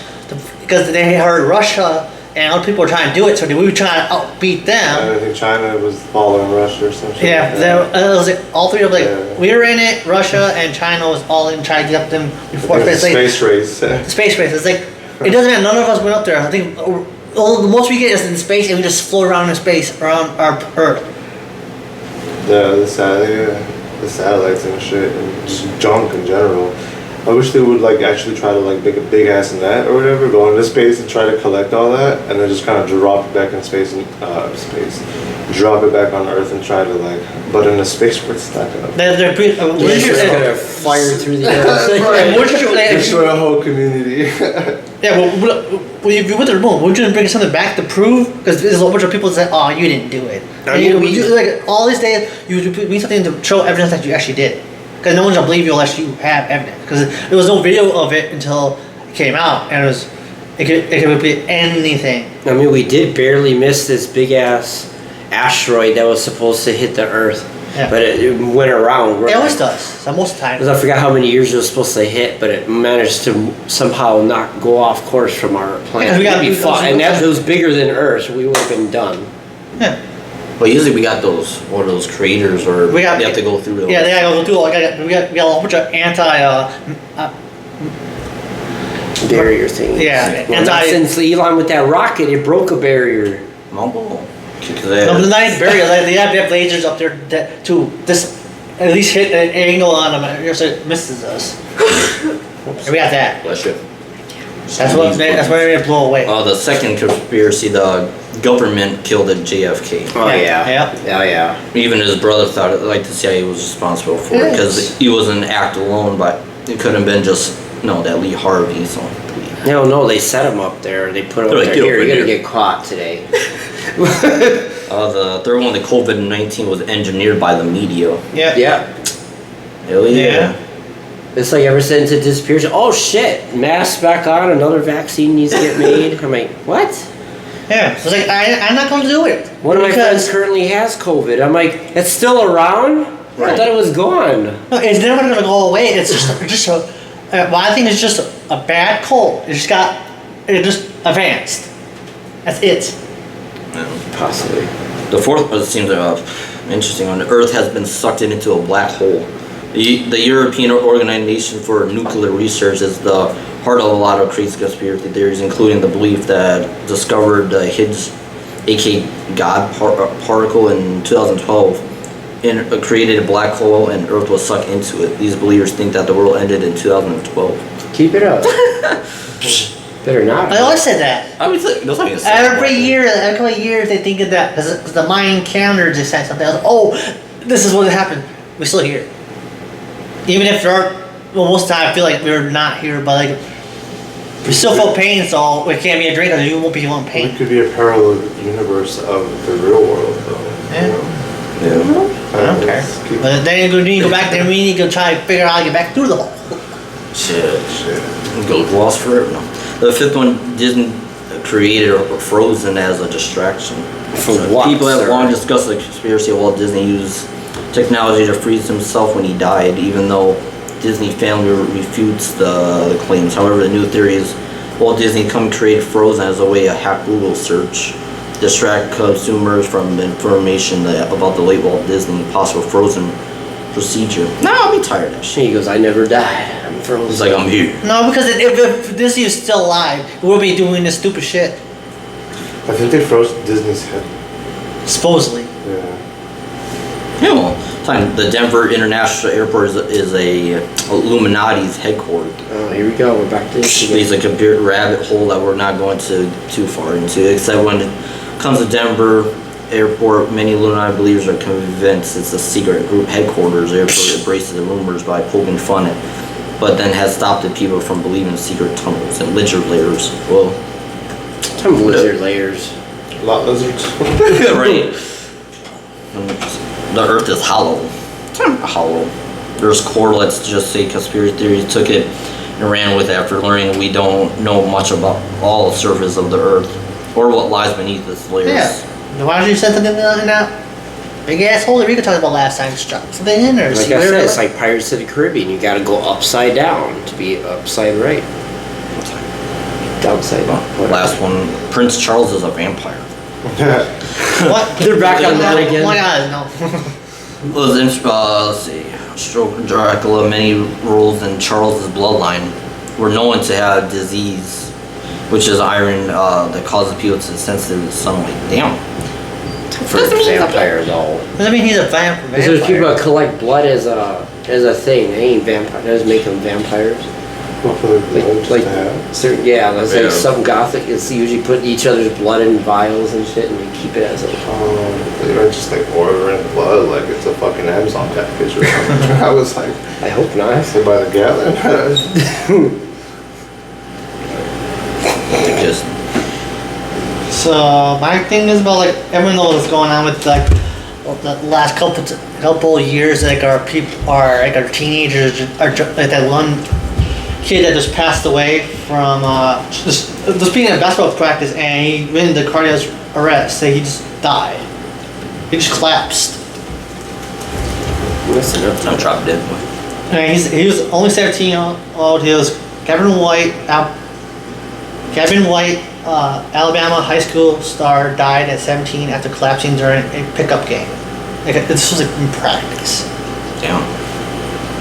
because they heard Russia and other people were trying to do it, so we were trying to outbeat them. I think China was following Russia or something. Yeah, it was like all three of them. Yeah. We were in it. Russia and China was all in trying to get up them before. It was It's a like space race. the space race. It's like it doesn't matter. None of us went up there. I think the most we get is in space, and we just float around in space around our Earth. The satellites and shit, and just junk in general. I wish they would like actually try to like make a big ass net or whatever, go into space and try to collect all that, and then just kind of drop it back in space and drop it back on Earth and try to like, but in a space where it's not gonna. They're pretty. It's just gonna fire through the air. Destroy a whole community. Yeah, well, if you went to the moon, would you bring something back to prove? Because there's a whole bunch of people that say, "Oh, you didn't do it." Like all these days, you need something to show evidence that you actually did. Because no one's gonna believe you unless you have evidence. Because there was no video of it until it came out, and it could be anything. I mean, we did barely miss this big ass asteroid that was supposed to hit the Earth, Yeah. but it went around. It always does. So most of the time. Because I forgot how many years it was supposed to hit, but it managed to somehow not go off course from our planet. we got- It'd be fun. And if it was bigger than Earth, we would have been done. Yeah. But usually we got those craters, or We got- they have to go through those. Yeah, they gotta go through. We got a whole bunch of Barrier thing. Yeah, Well, not since Elon with that rocket, it broke a barrier. Mumble. No, the ninth barrier. They have lasers up there to at least hit an angle on them, and so it misses us. We got that. Bless you. That's why they're gonna blow away. The second conspiracy, the government killed a JFK. Oh yeah. Yeah. Oh yeah. Even his brother thought it, like the CIA was responsible for it because he was an act alone, but it couldn't have been just that Lee Harvey. So No, they set him up there. They put him They're up like, there. "Get Here, over you're gonna here." get caught today. the third one, the COVID-19, was engineered by the media. Yeah. Yeah. Hell yeah. It's like ever since it disappears, oh shit, mask back on, another vaccine needs to get made. I'm like, what? Yeah. So it's like I'm not gonna do it. One of my Because- friends currently has COVID. I'm like, it's still around? I Right. thought it was gone. No, it's never gonna go away. It's just a. Well, I think it's just a bad cold. It just advanced. That's it. Possibly. The fourth one seems interesting one. The Earth has been sucked into a black hole. The European Organization for Nuclear Research is the heart of a lot of crazy conspiracy theories, including the belief that discovered the Higgs, aka God particle in 2012, and created a black hole, and Earth was sucked into it. These believers think that the world ended in 2012. Keep it up. Better not. I always said that. I mean, that's not even Every couple of years they think of that because the Mayan calendar just said something else. Oh, this is what happened. We're still here. even if there are, well, most of the time I feel like we're not here, but like we still feel pain, so it can't be a drink because you won't be feeling It pain. could be a parallel universe of the real world, though. Yeah. You know? Yeah. I don't care. Let's keep- But then you need to go back there. We need to try to figure out how to get back through the hole. Shit. Shit. Go lost forever. No. The fifth one, Disney created Frozen as a distraction. For what, People have sir? long discussed the conspiracy of Walt Disney used technology to freeze himself when he died, even though Disney family refutes the claims. However, the new theory is Walt Disney created Frozen as a way to hack Google search, distract consumers from information about the late Walt Disney possible Frozen procedure. No, I'll be tired of that shit. He goes, I never died. I'm frozen. He's like, I'm here. No, because if Disney is still alive, we'll be doing this stupid shit. I think they froze Disney's head. Supposedly. Yeah. Yeah, well, the Denver International Airport is a Illuminati's headquarters. Oh, here we go. We're back to this again. It's a computer rabbit hole that we're not going to too far into. Except when it comes to Denver Airport, many Illuminati believers are convinced it's a secret group headquarters. The airport embraces the rumors by poking fun at, but then has stopped the people from believing in secret tunnels and lizard layers. Well, Some lizard layers. Lot lizards. right. The Earth is hollow. It's not hollow. There's correlates just say conspiracy theories took it and ran with it after learning we don't know much about all the surface of the Earth or what lies beneath its layers. Yeah. Then why don't you send something in that big ass hole that we could talk about last time? Just drop something in there. Like see I where said, it- it's like Pirates of the Caribbean. You gotta go upside down to be upside right. Downside down. whatever. Last one, Prince Charles is a vampire. What? They're back on that again. Oh my god, no. Was in, let's see, stroke Dracula, many roles in Charles's bloodline were known to have disease, which is iron that causes people to sensitive to sunlight. Damn. For vampires, all. Does that mean he's a vampire? Because there's people that collect blood as a thing. They ain't vampires. That doesn't make them vampires. What for the Like certain, yeah, that's Yeah. like some gothic. It's usually put each other's blood in vials and shit, and they keep it as a. They don't just like ordering blood like it's a fucking Amazon package or something. I was like, I hope not. I say by the gallon. Just So my thing is about like everyone knows what's going on with like the last couple of years. Like our teenagers are like that one kid that just passed away from just being in a basketball practice and he went into cardiac arrest. So he just died. He just collapsed. Listen up. I'm dropped dead. And he was only 17 years old. He was Kevin White, Alabama high school star, died at 17 after collapsing during a pickup game. Like this was like in practice. Damn.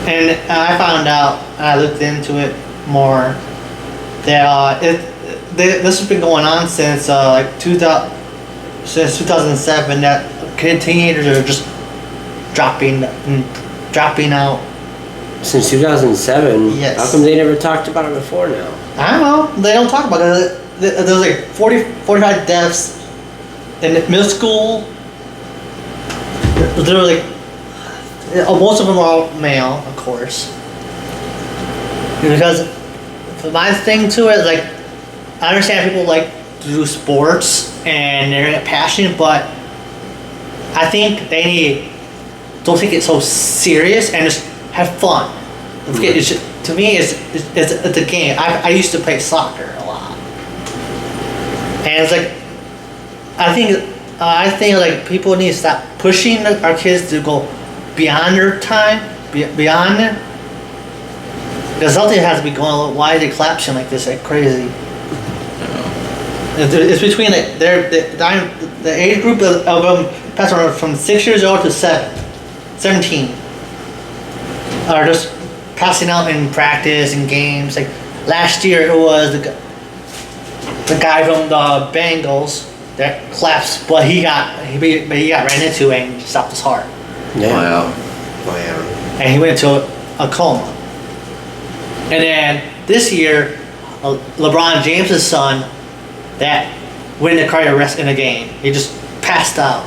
And I found out, and I looked into it more, that this has been going on since like 2007. That teenagers are just dropping out. Since 2007. Yes. How come they never talked about it before now? I don't know. They don't talk about it. There's like 45 deaths in middle school. There were like most of them are male, of course. Because my thing to it is like I understand people like to do sports and they're passionate, but I think they don't take it so serious and just have fun. It's just, to me, it's a game. I used to play soccer a lot, and it's like I think like people need to stop pushing our kids to go beyond their time, beyond it. Because something has to be going on. Why are they collapsing like this, like crazy? It's between like the age group of them passing around from 6 years old to 17 are just passing out in practice and games. Like last year, it was the guy from the Bengals that collapsed, but he got ran into and stopped his heart, Wow. and he went into a coma. And then this year, LeBron James' son that went into cardiac arrest in a game. He just passed out.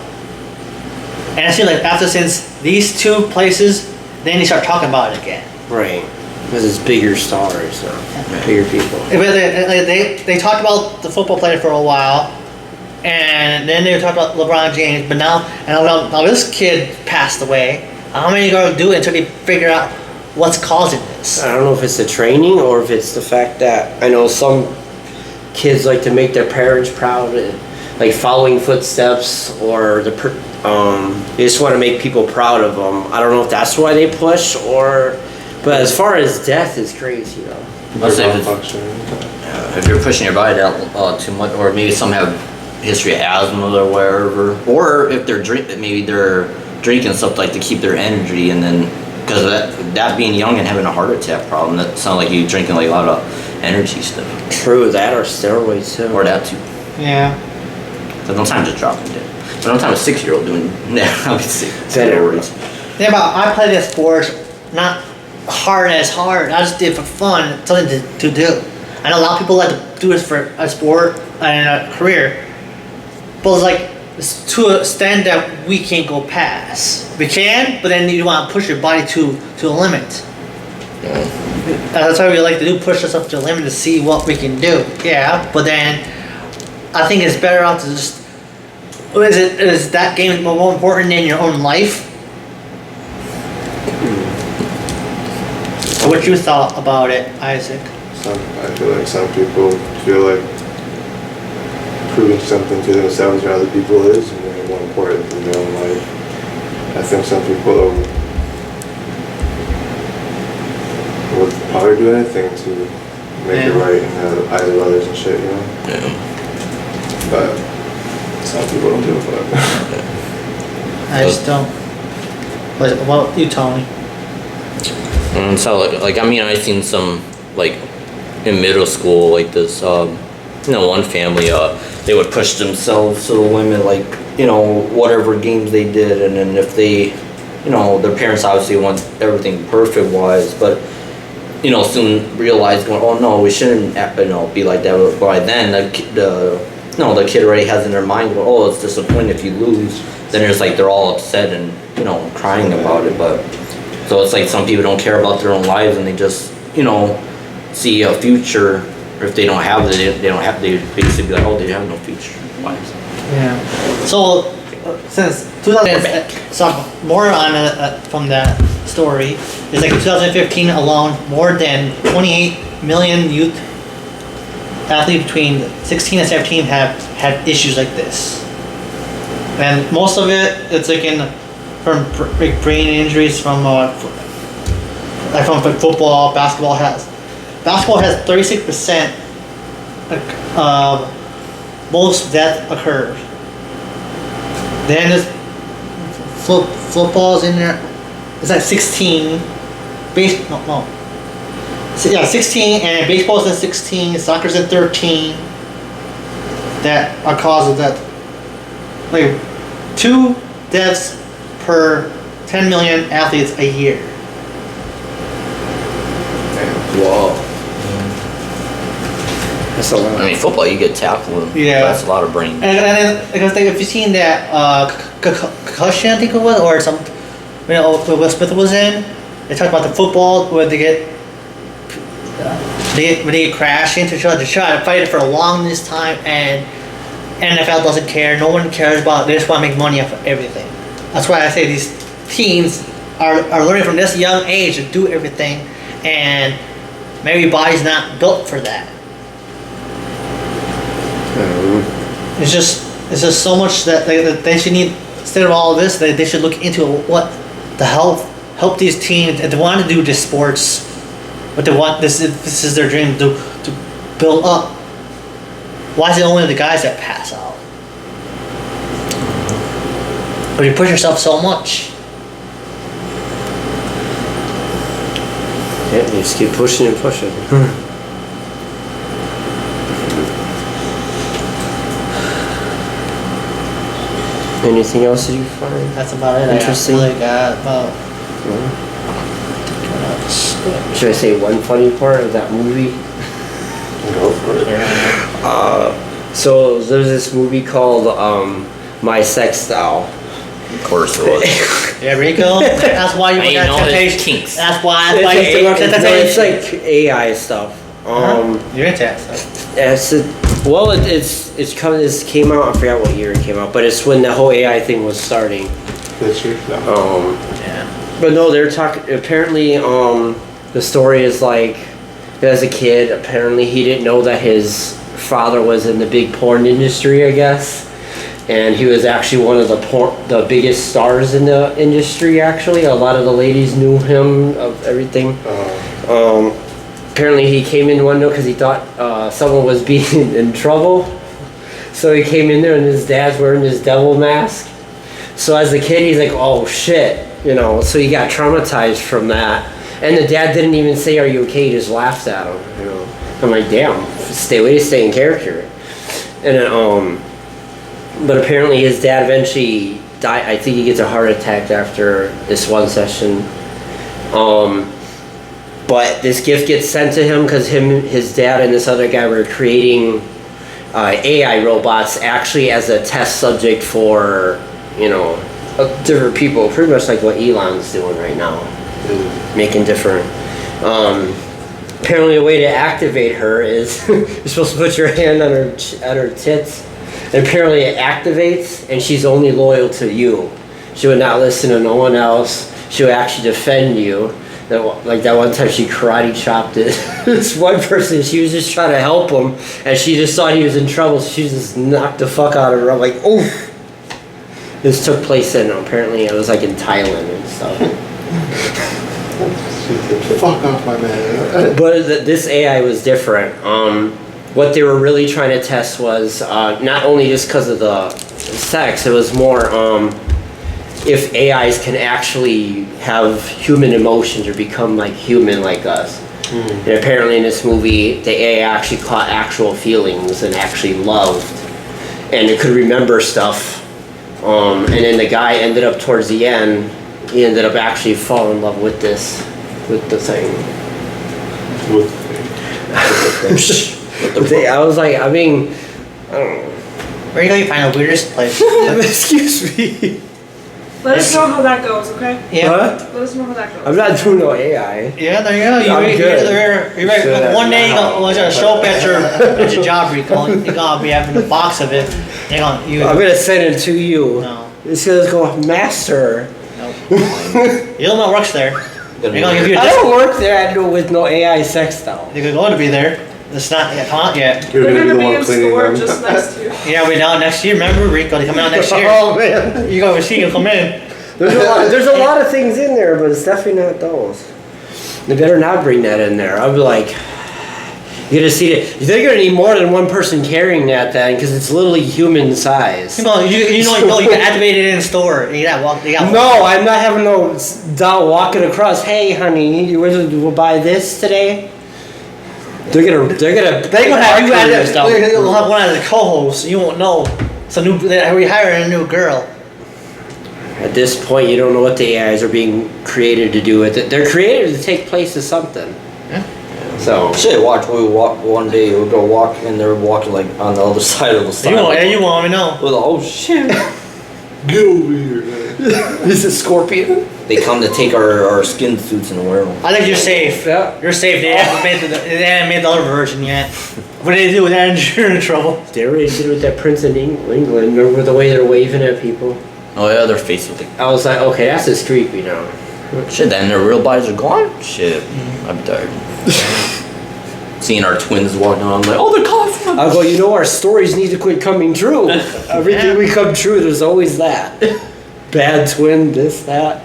And I feel like since these two places then you start talking about it again. Right. Because it's bigger stars, so bigger people. They talked about the football player for a while, and then they talked about LeBron James. But now this kid passed away. How many are going to do it until they figure out what's causing this? I don't know if it's the training or if it's the fact that I know some kids like to make their parents proud, like following footsteps, or they just want to make people proud of them. I don't know if that's why they push, or. But as far as death is crazy, though. Let's say if you're pushing your body down too much, or maybe some have history of asthma or wherever, or if they're maybe they're drinking stuff like to keep their energy, and then because of that being young and having a heart attack problem, that sounds like you drinking like a lot of energy stuff. True, that or steroids too. Or that too. Yeah. So sometimes just dropping dead. But sometimes a 6-year-old doing steroids. Yeah, but I play this sport not hard. I just did it for fun, something to do. I know a lot of people like to do this for a sport and a career, but it's like it's to an extent that we can't go past. We can, but then you want to push your body to a limit. Yeah. That's why we like to do, push ourselves to a limit to see what we can do. Yeah, but then I think it's better off to just. Is that game more important than your own life? What you thought about it, Isaac? I feel like some people feel like proving something to themselves or other people is more important than their own life. I think some people would probably do anything to make it right in the eyes of others and shit, you know? Yeah. But some people don't do it. I just don't. What about you, Tony? And so like I mean, I've seen some like in middle school, like this one family they would push themselves to the limit, like whatever games they did, and then if they their parents obviously want everything perfect wise, but soon realized going, oh no, we shouldn't be like that. But by then the kid already has in their mind, oh, it's disappointing if you lose. Then it's like they're all upset and crying about it. But so it's like some people don't care about their own lives, and they just see a future. Or if they don't have it, they don't have. They basically be like, oh, they have no future lives. Yeah. So since 2000, some more on from that story is like in 2015 alone, more than 28 million youth athletes between 16 and 17 have had issues like this, and most of it's like from brain injuries from football. Basketball has 36% most death occurred. Then there's football's in there. It's like 16. 16, and baseball's at 16. Soccer's at 13. That are cause of death. Like 2 deaths per 10 million athletes a year. Whoa. That's a lot. I mean, football, you get tackled. Yeah. That's a lot of brain. And then, because if you've seen that concussion, I think it was, or some, Will Smith was in, they talked about the football where they get crashed into each other. They try to fight it for a long this time, and NFL doesn't care. No one cares about it. They just want to make money off of everything. That's why I say these teens are learning from this young age to do everything, and maybe body's not built for that. It's just so much that they should need. Instead of all of this, they should look into what the help these teens if they want to do this sports. What they want, this is their dream to build up. Why is it only the guys that pass out? But you push yourself so much. Yeah, you just keep pushing and pushing. Anything else that you find? That's about it. Interesting. I really got about. Should I say one funny part of that movie? Go for it. So there's this movie called My Sex Doll, Of course it was. Yeah, Rico. That's why you I work didn't at know there's Temptation. kinks. That's why you used to work at It's Temptation. like AI stuff. You're into that stuff. It's coming. This came out. I forgot what year it came out, but it's when the whole AI thing was starting. This year? No. Yeah. But no, they're talking. Apparently, the story is like, as a kid, apparently he didn't know that his father was in the big porn industry, I guess, and he was actually one of the biggest stars in the industry. Actually, a lot of the ladies knew him of everything. Apparently, he came in one day because he thought someone was being in trouble, so he came in there and his dad's wearing his devil mask. So as a kid, he's like, "Oh shit," you know. So he got traumatized from that. And the dad didn't even say, "Are you okay?" He just laughed at him. You know, I'm like, "Damn, stay in character." And then, but apparently his dad eventually died. I think he gets a heart attack after this one session. But this gift gets sent to him because his dad, and this other guy were creating AI robots actually as a test subject for, you know, different people. Pretty much like what Elon's doing right now. Making different. Apparently, a way to activate her is you're supposed to put your hand on her tits, and apparently it activates, and she's only loyal to you. She would not listen to no one else. She would actually defend you. Like that one time, she karate chopped it. This one person, she was just trying to help him, and she just thought he was in trouble, so she just knocked the fuck out of her. I'm like, oof. This took place in, apparently, it was like in Thailand and stuff. Fuck off, my man. But this AI was different. What they were really trying to test was not only just because of the sex, it was more if AIs can actually have human emotions or become like human like us. And apparently in this movie, the AI actually caught actual feelings and actually loved, and it could remember stuff. And then the guy ended up towards the end, he ended up actually falling in love with the thing. I was like, I mean, I don't know. Where you find the weirdest place? Excuse me. Let us know how that goes, okay? Yeah. What? Let us know how that goes. I'm not doing no AI. Yeah, there you go. I'm good. You're right. Shut One day up. you're gonna show up at your job, Rico. You're gonna be having a box of it. You're gonna I'm gonna send it to you. No. It's gonna go, master. Nope. You don't know what works there. They're gonna give you a I discount. don't work there. I do with no AI sex doll. You're going to be there. It's not yet come out yet. You're They're gonna be gonna the be one in cleaning store them. just next to you. Yeah, we're down next year. Remember, Rico? They come out next year. Oh man. You gonna see you come in. There's a lot of things in there, but it's definitely not those. They better not bring that in there. I'll be like, you're gonna see it. They're gonna need more than one person carrying that thing because it's literally human size. You know, you can activate it in the store. You gotta walk. You gotta No, I'm not having no doll walking across. Hey, honey, you will buy this today? They're gonna have you as stuff. We'll have one as a co-host. You won't know. So we hiring a new girl. At this point, you don't know what the AIs are being created to do with it. They're created to take place of something. Yeah. So. Shit, watch. We walk one day. We'll go walk, and they're walking like on the other side of the sign. You want me to know. With oh shit. Get over here, man. Is it Scorpion? They come to take our skin suits and wear them. I think you're safe. Yeah. You're safe. They haven't made the other version yet. What do they do with that? You're in trouble. They already did it with that Prince in England. Remember the way they're waving at people? Oh yeah, their face with the I was like, okay, that's just creepy now. shit. Then their real bodies are gone. Shit, I'm tired. Seeing our twins walking on, I'm like, oh, they're coughing. I'll go, you know, our stories need to quit coming true. Everything we come true, there's always that. Bad twin, this, that.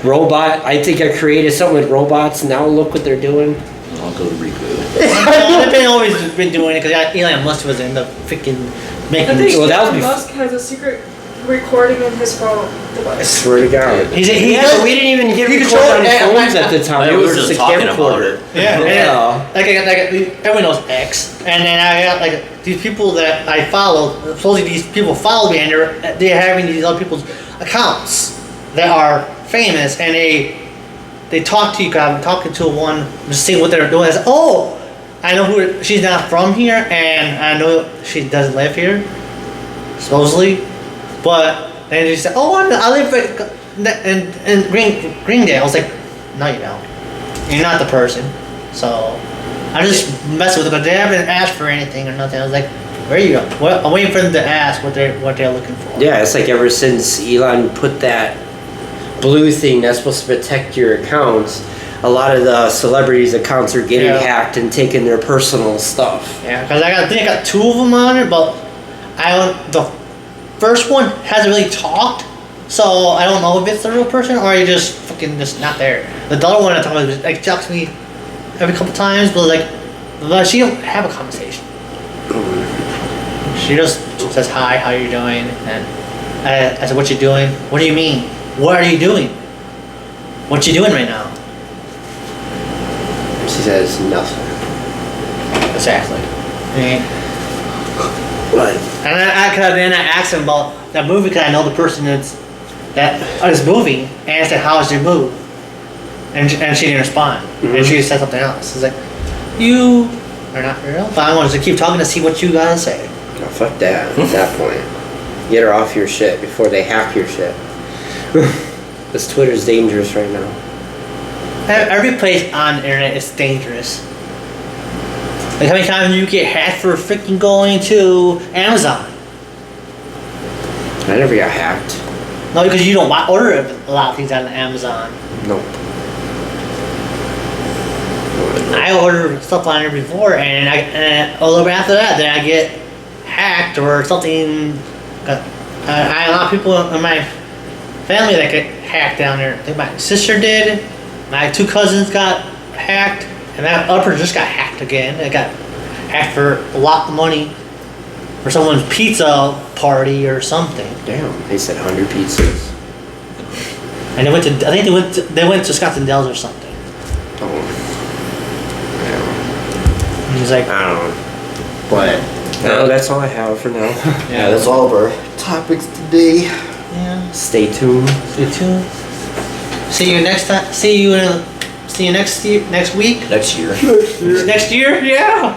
Robot, I think I created something with robots, now look what they're doing. I'll go to reboot. They've always been doing it because Elon Musk was in the freaking I making. think Well, that would Elon be Musk has a secret recording in his phone I device. swear to God. He But we didn't even get he recorded on controlled- phones at the time. Yeah, It we was were just just a talking about camcorder. it. Yeah. Like everyone knows X, and then I got like these people that I follow. Supposedly these people follow me, and they're having these other people's accounts that are famous, and they talk to you. Cause I'm talking to one, just seeing what they're doing. I said, oh, I know who she's not from here, and I know she doesn't live here, supposedly, but Then he said, "Oh, I live in Greendale." I was like, "No, you don't. You're not the person." So I just messed with them, but they haven't asked for anything or nothing. I was like, "Where are you going?" Well, I'm waiting for them to ask what they're looking for. Yeah, it's like ever since Elon put that blue thing that's supposed to protect your accounts, a lot of the celebrities' accounts are getting Yeah. hacked and taking their personal stuff. Yeah, because I think I got 2 of them on it, but the first one hasn't really talked, so I don't know if it's the real person or he just fucking just not there. The other one I talked about like talks to me every couple times, but she don't have a conversation. She just says hi, how you doing, and I said, what you doing? What do you mean? What are you doing? What you doing right now? She says nothing. Exactly. And What? then I asked him about that movie because I know the person that is moving, and I said, "How's your move?" And she didn't respond, and she said something else. It's like, you are not real. But I wanted to keep talking to see what you gotta say. Oh, fuck that. At that point, get her off your shit before they hack your shit. This Twitter's dangerous right now. Every place on the internet is dangerous. Like how many times you get hacked for freaking going to Amazon? I never got hacked. No, because you don't order a lot of things on Amazon. Nope. I ordered stuff on there before, and a little bit after that, then I get hacked or something. I had a lot of people in my family that get hacked down there. I think my sister did. My 2 cousins got hacked, and that other person just got hacked again. They got hacked for a lot of money for someone's pizza party or something. Damn. They said 100 pizzas. And they went to, I think they went to Scotts and Dells or something. Oh. And he's like, I don't know. But no, that's all I have for now. Yeah, that's all of our topics today. yeah. Stay tuned. Stay tuned. See you next time. See you next week. Next year. Next year. Yeah.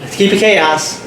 Let's keep it chaos.